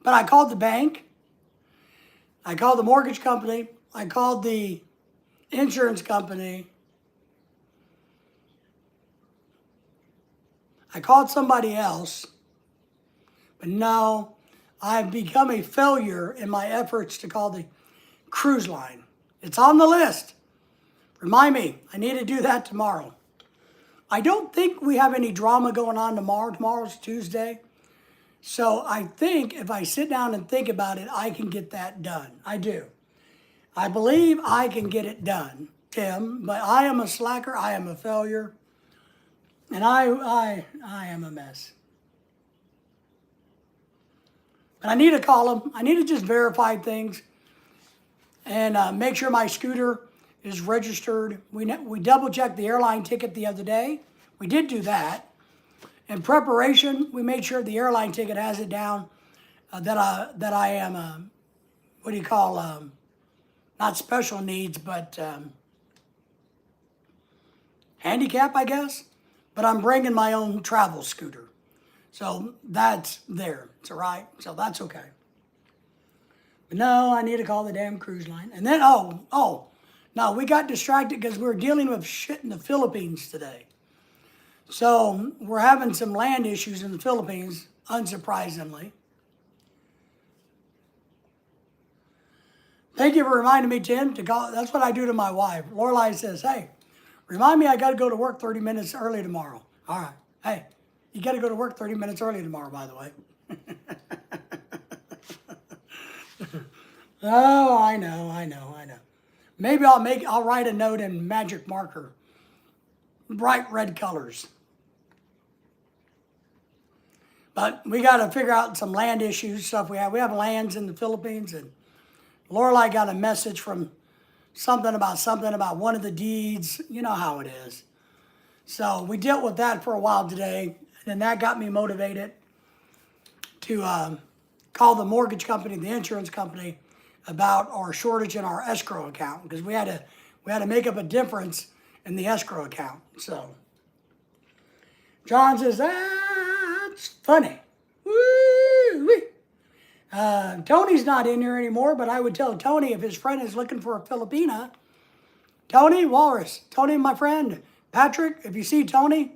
But I called the bank. I called the mortgage company. I called the insurance company. I called somebody else. But no, I've become a failure in my efforts to call the cruise line. It's on the list. Remind me, I need to do that tomorrow. I don't think we have any drama going on tomorrow. Tomorrow's Tuesday. So I think if I sit down and think about it, I can get that done. I do. I believe I can get it done, Tim, but I am a slacker. I am a failure. And I am a mess. But I need to call them. I need to just verify things and make sure my scooter is registered. We double checked the airline ticket the other day. We did do that. In preparation, we made sure the airline ticket has it down that I am, not special needs, but handicap, I guess. But I'm bringing my own travel scooter. So that's there. It's all right. So that's okay. But no, I need to call the damn cruise line. And then, no, we got distracted because we were dealing with shit in the Philippines today. So we're having some land issues in the Philippines, unsurprisingly. Thank you for reminding me, Tim, to call. That's what I do to my wife. Lorelai says, hey, remind me I got to go to work 30 minutes early tomorrow. All right. Hey, you got to go to work 30 minutes early tomorrow, by the way. Oh, I know. Maybe I'll write a note in magic marker. Bright red colors. But we got to figure out some land issues, stuff we have. We have lands in the Philippines, and Lorelai got a message from something about one of the deeds. You know how it is. So we dealt with that for a while today, and that got me motivated to call the mortgage company, the insurance company, about our shortage in our escrow account, because we had to make up a difference in the escrow account. So John says, that's funny. Woo-wee. Tony's not in here anymore, but I would tell Tony if his friend is looking for a Filipina. Tony Walrus, Tony, my friend. Patrick, if you see Tony,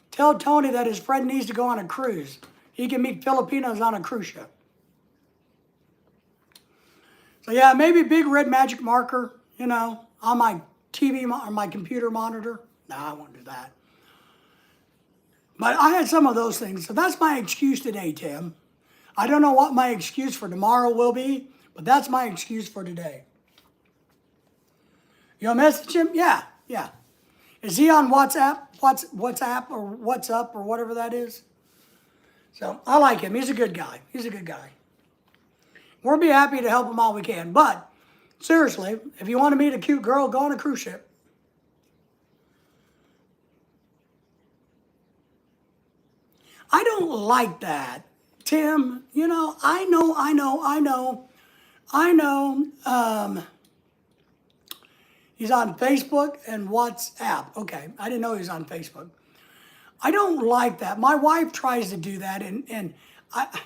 tell Tony that his friend needs to go on a cruise. He can meet Filipinos on a cruise ship. So yeah, maybe big red magic marker, on my TV or my computer monitor. No, I won't do that. But I had some of those things. So that's my excuse today, Tim. I don't know what my excuse for tomorrow will be, but that's my excuse for today. You'll message him? Yeah. Is he on WhatsApp? WhatsApp or WhatsApp or whatever that is? So I like him. He's a good guy. He's a good guy. We'll be happy to help him all we can. But seriously, if you want to meet a cute girl, go on a cruise ship. I don't like that, Tim. You know, I know. He's on Facebook and WhatsApp. Okay, I didn't know he was on Facebook. I don't like that. My wife tries to do that, and I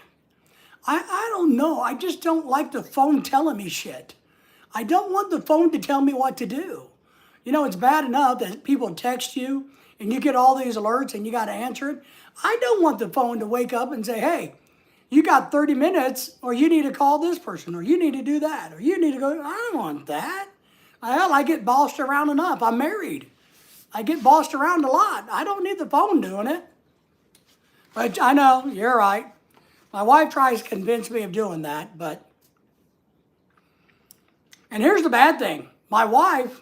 don't know. I just don't like the phone telling me shit. I don't want the phone to tell me what to do. You know, it's bad enough that people text you and you get all these alerts and you got to answer it. I don't want the phone to wake up and say, hey, you got 30 minutes, or you need to call this person, or you need to do that, or you need to go. I don't want that. Hell, I get bossed around enough. I'm married. I get bossed around a lot. I don't need the phone doing it. But I know, you're right. My wife tries to convince me of doing that, but... And here's the bad thing. My wife,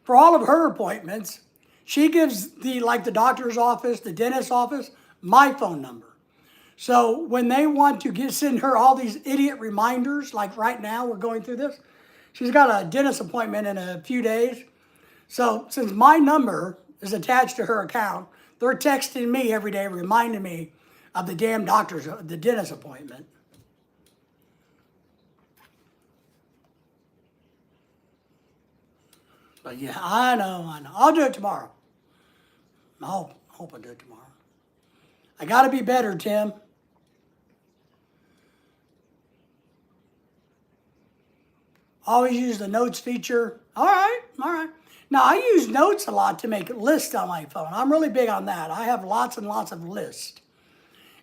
for all of her appointments, she gives the doctor's office, the dentist's office, my phone number. So when they want to send her all these idiot reminders, like right now we're going through this, she's got a dentist appointment in a few days. So since my number is attached to her account, they're texting me every day, reminding me of the damn the dentist appointment. But yeah, I know. I'll do it tomorrow. I hope I'll do it tomorrow. I got to be better, Tim. Always use the notes feature. All right. Now, I use notes a lot to make lists on my phone. I'm really big on that. I have lots and lots of lists.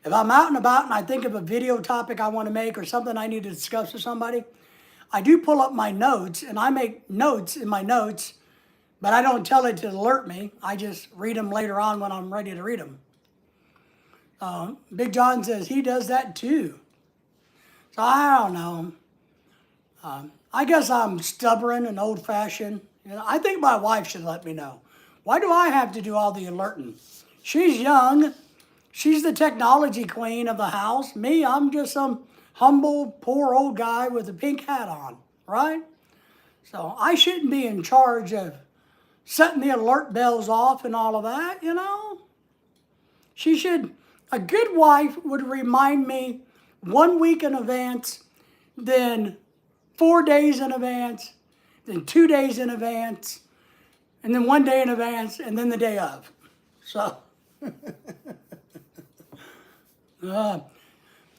If I'm out and about and I think of a video topic I want to make or something I need to discuss with somebody, I do pull up my notes and I make notes in my notes, but I don't tell it to alert me. I just read them later on when I'm ready to read them. Big John says he does that too. So I don't know. I guess I'm stubborn and old-fashioned. You know, I think my wife should let me know. Why do I have to do all the alerting? She's young. She's the technology queen of the house. Me, I'm just some humble, poor old guy with a pink hat on, right? So I shouldn't be in charge of setting the alert bells off and all of that, you know? She should, a good wife would remind me 1 week in advance, then 4 days in advance, then 2 days in advance, and then 1 day in advance, and then the day of. So,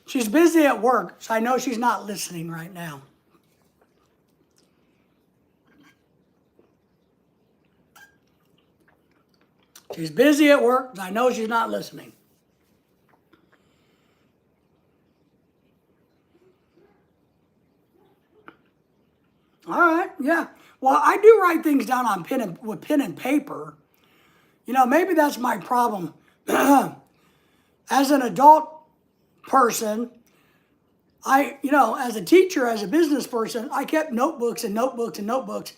she's busy at work, so I know she's not listening right now. She's busy at work, so I know she's not listening. All right, yeah. Well, I do write things down on with pen and paper. You know, maybe that's my problem. As an adult person, as a teacher, as a business person, I kept notebooks and notebooks and notebooks,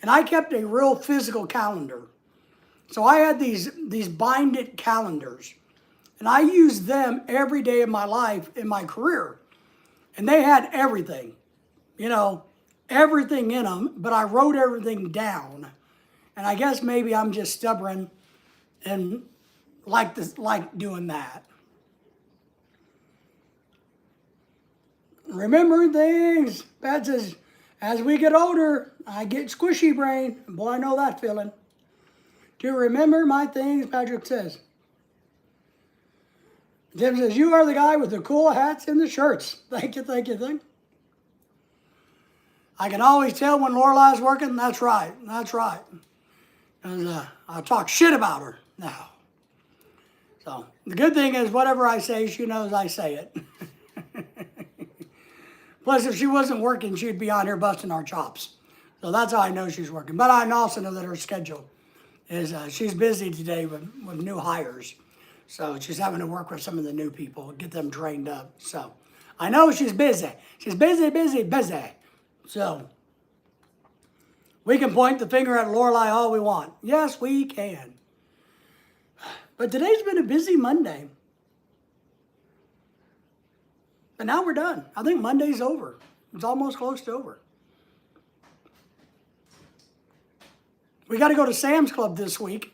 and I kept a real physical calendar. So I had these binded calendars, and I used them every day of my life in my career. And they had everything, everything in them, but I wrote everything down. And I guess maybe I'm just stubborn and like doing that. Remember things. Pat says, as we get older, I get squishy brain. Boy, I know that feeling. To remember my things, Patrick says. Tim says, you are the guy with the cool hats and the shirts. Thank you. I can always tell when Lorelai's working. That's right. And I'll talk shit about her now. So the good thing is whatever I say, she knows I say it. Plus, if she wasn't working, she'd be on here busting our chops. So that's how I know she's working. But I also know that her schedule is she's busy today with new hires. So she's having to work with some of the new people, get them trained up. So I know she's busy. She's busy. So We can point the finger at Lorelei all we want. Yes, we can. But today's been a busy Monday. But now we're done. I think Monday's over. It's almost close to over. We got to go to Sam's Club this week.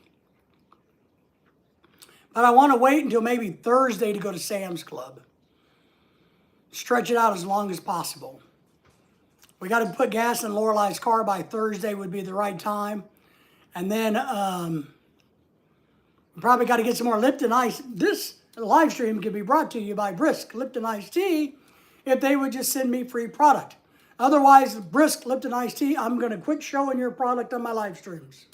But I want to wait until maybe Thursday to go to Sam's Club. Stretch it out as long as possible. We got to put gas in Lorelei's car by Thursday would be the right time. And then we probably got to get some more Lipton Ice. This live stream can be brought to you by Brisk Lipton Iced Tea if they would just send me free product. Otherwise, Brisk Lipton Iced Tea, I'm going to quit showing your product on my live streams.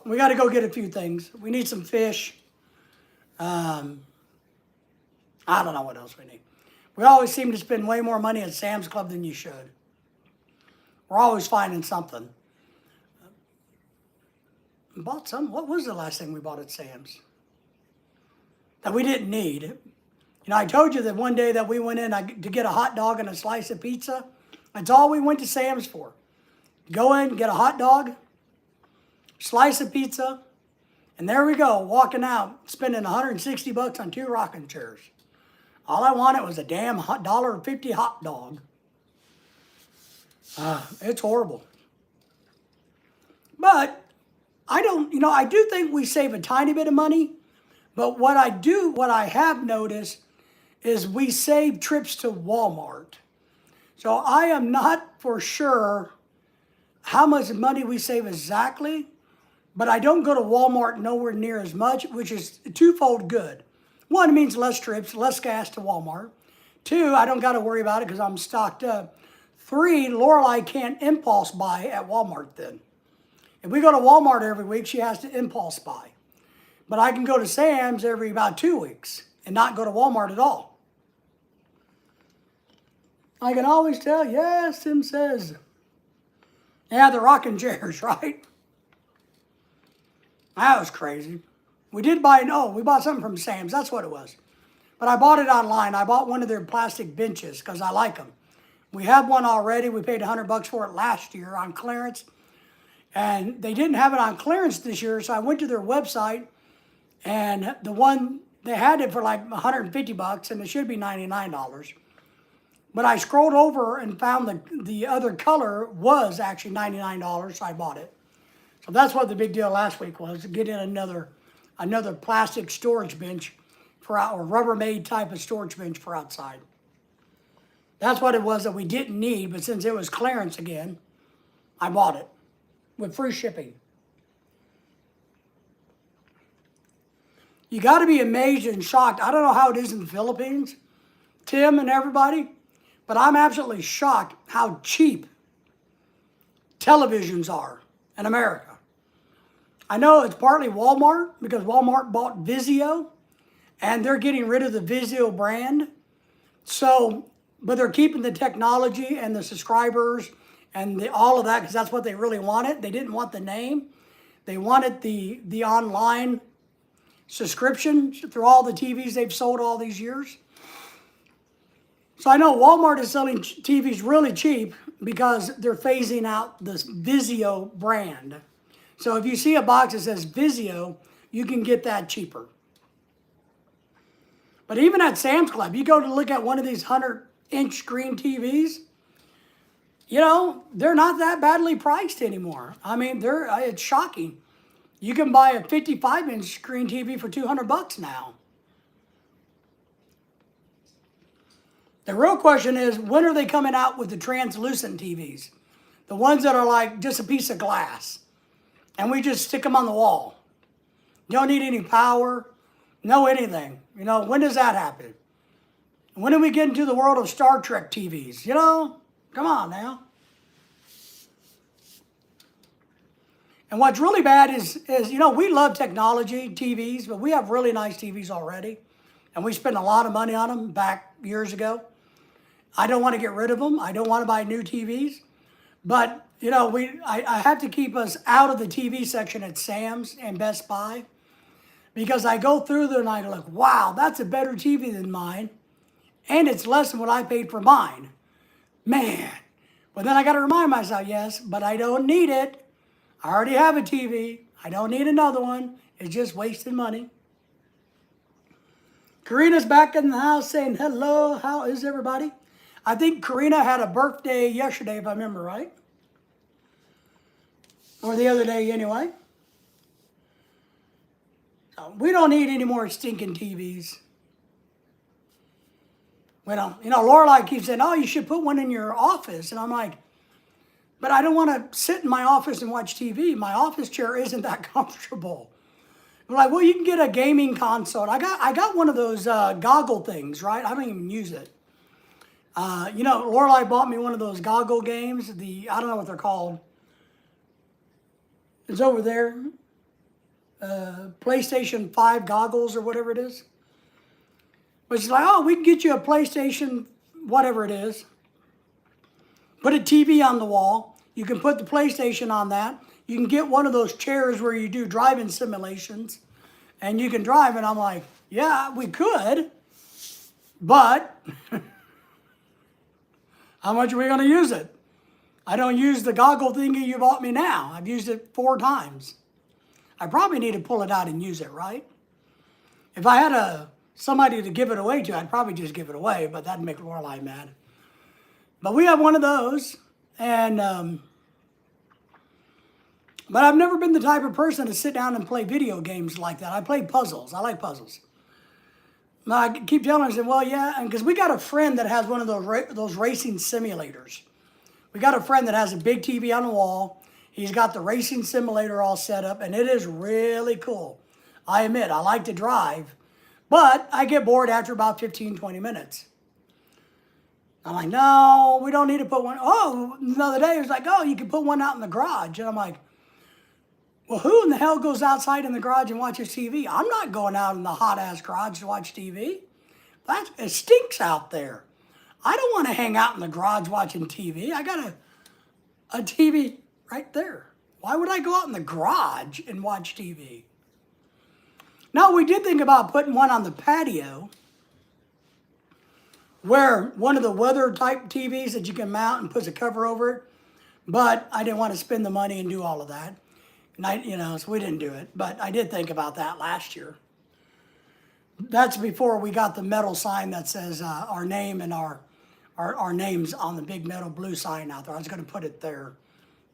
We got to go get a few things. We need some fish. I don't know what else we need. We always seem to spend way more money at Sam's Club than you should. We're always finding something. Bought some. What was the last thing we bought at Sam's that we didn't need? You know, I told you that one day that we went in to get a hot dog and a slice of pizza. That's all we went to Sam's for. Go in, get a hot dog, slice of pizza, and there we go, walking out, spending $160 on 2 rocking chairs. All I wanted was a damn $1.50 hot dog. It's horrible. But I do think we save a tiny bit of money. But what I have noticed is we save trips to Walmart. So I am not for sure how much money we save exactly, but I don't go to Walmart nowhere near as much, which is twofold good. One, it means less trips, less gas to Walmart. 2, I don't got to worry about it because I'm stocked up. 3, Lorelei can't impulse buy at Walmart then. If we go to Walmart every week, she has to impulse buy. But I can go to Sam's every about 2 weeks and not go to Walmart at all. I can always tell, yes, Tim says. Yeah, the rocking chairs, right? That was crazy. We bought something from Sam's. That's what it was. But I bought it online. I bought one of their plastic benches because I like them. We have one already. We paid $100 for it last year on clearance. And they didn't have it on clearance this year, so I went to their website, and the one, they had it for like $150, and it should be $99. But I scrolled over and found the other color was actually $99, so I bought it. So that's what the big deal last week was, to get in another plastic storage bench or Rubbermaid type of storage bench for outside. That's what it was that we didn't need, but since it was clearance again, I bought it with free shipping. You got to be amazed and shocked. I don't know how it is in the Philippines, Tim and everybody, but I'm absolutely shocked how cheap televisions are in America. I know it's partly Walmart because Walmart bought Vizio and they're getting rid of the Vizio brand. So, but they're keeping the technology and the subscribers and all of that because that's what they really wanted. They didn't want the name. They wanted the online subscription through all the TVs they've sold all these years. So I know Walmart is selling TVs really cheap because they're phasing out this Vizio brand. So if you see a box that says Vizio, you can get that cheaper. But even at Sam's Club, you go to look at one of these 100-inch screen TVs, you know, they're not that badly priced anymore. I mean, it's shocking. You can buy a 55-inch screen TV for $200 now. The real question is, when are they coming out with the translucent TVs? The ones that are like just a piece of glass. And we just stick them on the wall. You don't need any power, no anything. You know, when does that happen? When do we get into the world of Star Trek TVs? You know, come on now. And what's really bad is you know, we love technology, TVs, but we have really nice TVs already. And we spent a lot of money on them back years ago. I don't want to get rid of them. I don't want to buy new TVs. But, you know, I have to keep us out of the TV section at Sam's and Best Buy. Because I go through there and I look, wow, that's a better TV than mine. And it's less than what I paid for mine. Man, But then I got to remind myself, yes, but I don't need it. I already have a TV. I don't need another one. It's just wasting money. Karina's back in the house saying hello. How is everybody? I think Karina had a birthday yesterday, if I remember right. Or the other day, anyway. So we don't need any more stinking TVs. We don't. You know, Lorelai keeps saying, oh, you should put one in your office. And I'm like, but I don't want to sit in my office and watch TV. My office chair isn't that comfortable. I'm like, well, you can get a gaming console. I got one of those goggle things, right? I don't even use it. You know, Lorelai bought me one of those goggle games. I don't know what they're called. It's over there. PlayStation 5 goggles or whatever it is. But she's like, oh, we can get you a PlayStation, whatever it is. Put a TV on the wall. You can put the PlayStation on that. You can get one of those chairs where you do driving simulations. And you can drive. And I'm like, yeah, we could. But how much are we going to use it? I don't use the goggle thingy you bought me now. I've used it 4 times. I probably need to pull it out and use it, right? If I had somebody to give it away to, I'd probably just give it away, but that'd make Lorelai mad. But we have one of those, and but I've never been the type of person to sit down and play video games like that. I play puzzles. I like puzzles. I keep telling her, I said, well, yeah, because we got a friend that has one of those racing simulators. We got a friend that has a big TV on the wall. He's got the racing simulator all set up, and it is really cool. I admit, I like to drive, but I get bored after about 15, 20 minutes. I'm like, no, we don't need to put one. Oh, the other day, it was like, oh, you can put one out in the garage. And I'm like, well, who in the hell goes outside in the garage and watches TV? I'm not going out in the hot-ass garage to watch TV. It stinks out there. I don't want to hang out in the garage watching TV. I got a TV right there. Why would I go out in the garage and watch TV? Now, we did think about putting one on the patio where one of the weather type TVs that you can mount and puts a cover over it. But I didn't want to spend the money and do all of that. And so we didn't do it. But I did think about that last year. That's before we got the metal sign that says our name and our names on the big metal blue sign out there. I was going to put it there,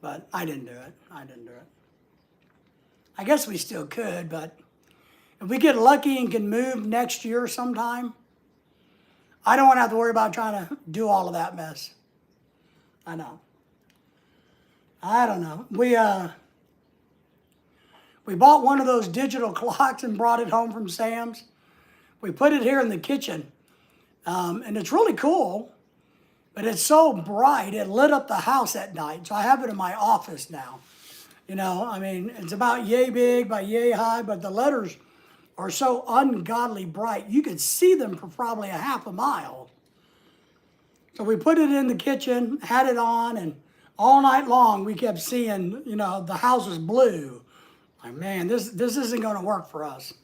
but I didn't do it. I guess we still could, but if we get lucky and can move next year sometime, I don't want to have to worry about trying to do all of that mess. I know. I don't know. We bought one of those digital clocks and brought it home from Sam's. We put it here in the kitchen, and it's really cool, but it's so bright, it lit up the house at night, so I have it in my office now. It's about yay big by yay high, but the letters are so ungodly bright, you could see them for probably a half a mile. So we put it in the kitchen, had it on, and all night long we kept seeing, the house was blue. Like, man, this isn't going to work for us.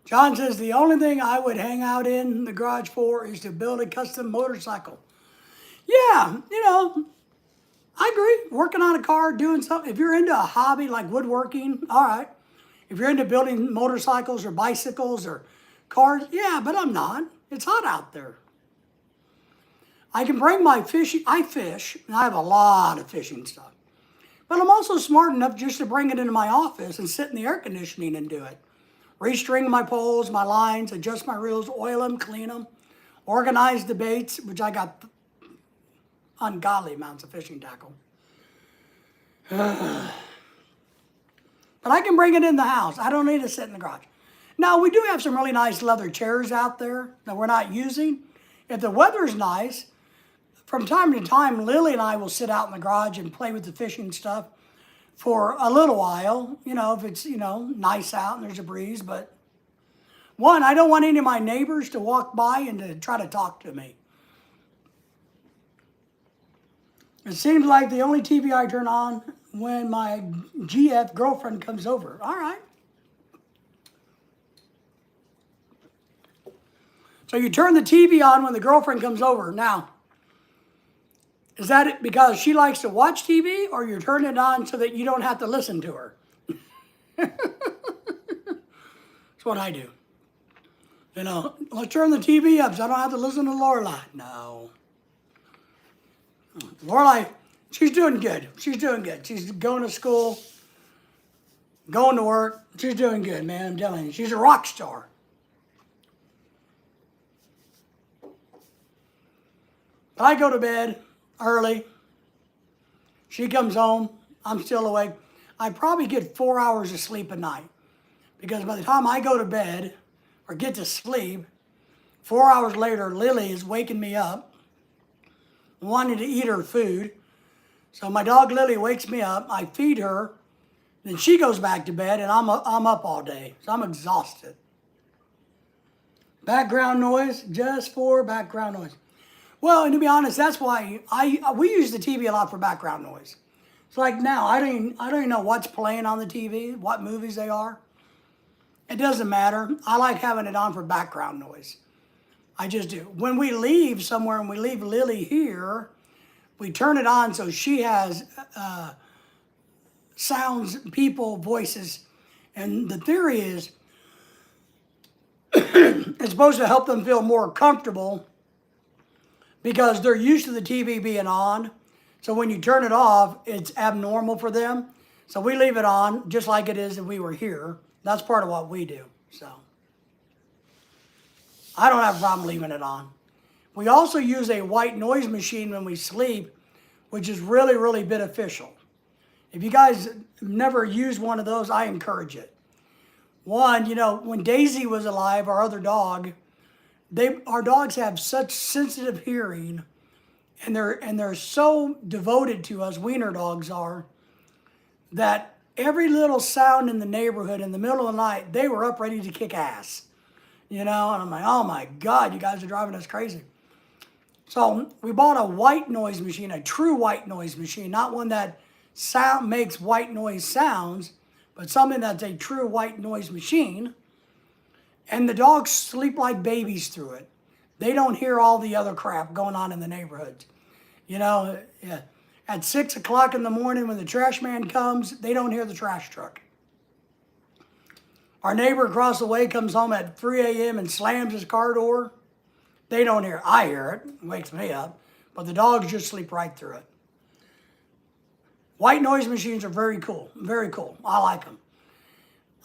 John says, the only thing I would hang out in the garage for is to build a custom motorcycle. Yeah, I agree. Working on a car, doing something. If you're into a hobby like woodworking, all right. If you're into building motorcycles or bicycles or cars, yeah, but I'm not. It's hot out there. I can bring my fishing. I fish, and I have a lot of fishing stuff. But I'm also smart enough just to bring it into my office and sit in the air conditioning and do it. Restring my poles, my lines, adjust my reels, oil them, clean them, organize the baits, which I got ungodly amounts of fishing tackle. But I can bring it in the house. I don't need to sit in the garage. Now, we do have some really nice leather chairs out there that we're not using. If the weather's nice, from time to time, Lily and I will sit out in the garage and play with the fishing stuff for a little while, if it's, nice out and there's a breeze. But one, I don't want any of my neighbors to walk by and to try to talk to me. It seems like the only TV I turn on when my GF girlfriend comes over. All right. So you turn the TV on when the girlfriend comes over. Now, is that it because she likes to watch TV, or you're turning it on so that you don't have to listen to her? That's what I do. You know, let's turn the TV up so I don't have to listen to Lorelai. No. Lorelai, she's doing good. She's doing good. She's going to school, going to work. She's doing good, man. I'm telling you. She's a rock star. I go to bed early. She comes home. I'm still awake. I probably get 4 hours of sleep a night. Because by the time I go to bed or get to sleep, 4 hours later, Lily is waking me up, wanting to eat her food. So my dog Lily wakes me up. I feed her. Then she goes back to bed, and I'm up all day. So I'm exhausted. Background noise, just for background noise. Well, and to be honest, that's why we use the TV a lot for background noise. It's like now, I don't even know what's playing on the TV, what movies they are. It doesn't matter. I like having it on for background noise. I just do. When we leave somewhere and we leave Lily here, we turn it on so she has sounds, people, voices. And the theory is it's supposed to help them feel more comfortable because they're used to the TV being on. So when you turn it off, it's abnormal for them. So we leave it on just like it is if we were here. That's part of what we do. So I don't have a problem leaving it on. We also use a white noise machine when we sleep, which is really, really beneficial. If you guys never used one of those, I encourage it. One, you know, when Daisy was alive, our other dog, our dogs have such sensitive hearing, and they're so devoted to us, wiener dogs are, that every little sound in the neighborhood in the middle of the night, they were up ready to kick ass. You know, and I'm like, oh my God, you guys are driving us crazy. So we bought a white noise machine, a true white noise machine, not one that makes white noise sounds, but something that's a true white noise machine. And the dogs sleep like babies through it. They don't hear all the other crap going on in the neighborhoods. You know, at 6 o'clock in the morning when the trash man comes, they don't hear the trash truck. Our neighbor across the way comes home at 3 a.m. and slams his car door. They don't hear it. I hear it. It wakes me up. But the dogs just sleep right through it. White noise machines are very cool. Very cool. I like them.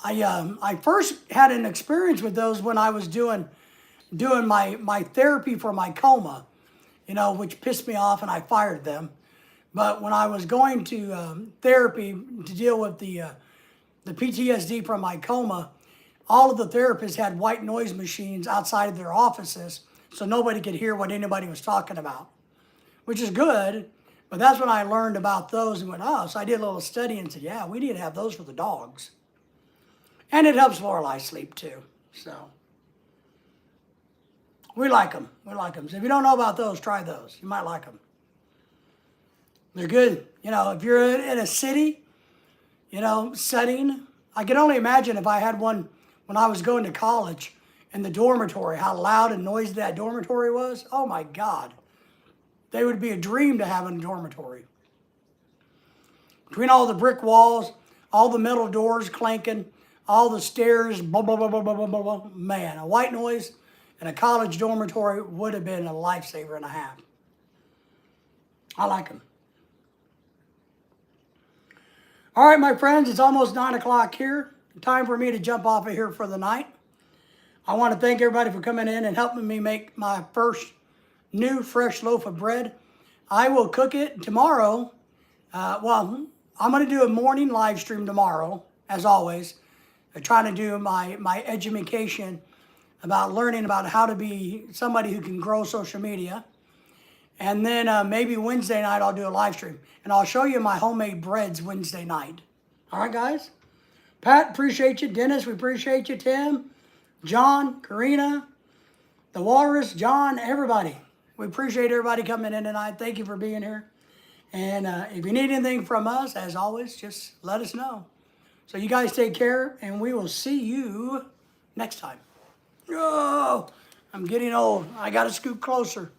I first had an experience with those when I was doing my therapy for my coma, you know, which pissed me off and I fired them. But when I was going to therapy to deal with the PTSD from my coma, all of the therapists had white noise machines outside of their offices so nobody could hear what anybody was talking about, which is good. But that's when I learned about those and went, oh, so I did a little study and said, yeah, we need to have those for the dogs. And it helps Lorelai sleep too. So we like them. We like them. So if you don't know about those, try those. You might like them. They're good. You know, if you're in a city, you know, setting, I can only imagine if I had one when I was going to college in the dormitory, how loud and noisy that dormitory was. Oh my God. They would be a dream to have in a dormitory. Between all the brick walls, all the metal doors clanking, all the stairs, blah, blah, blah, blah, blah, blah, blah, blah. Man, a white noise in a college dormitory would have been a lifesaver and a half. I like them. All right, my friends, it's almost 9 o'clock here. Time for me to jump off of here for the night. I want to thank everybody for coming in and helping me make my first new fresh loaf of bread. I will cook it tomorrow. Well, I'm going to do a morning live stream tomorrow, as always. I'm trying to do my education about learning about how to be somebody who can grow social media. And then maybe Wednesday night I'll do a live stream. And I'll show you my homemade breads Wednesday night. All right, guys? Pat, appreciate you. Dennis, we appreciate you. Tim, John, Karina, the Walrus, John, everybody. We appreciate everybody coming in tonight. Thank you for being here. And if you need anything from us, as always, just let us know. So you guys take care, and we will see you next time. Oh, I'm getting old. I gotta scoot closer.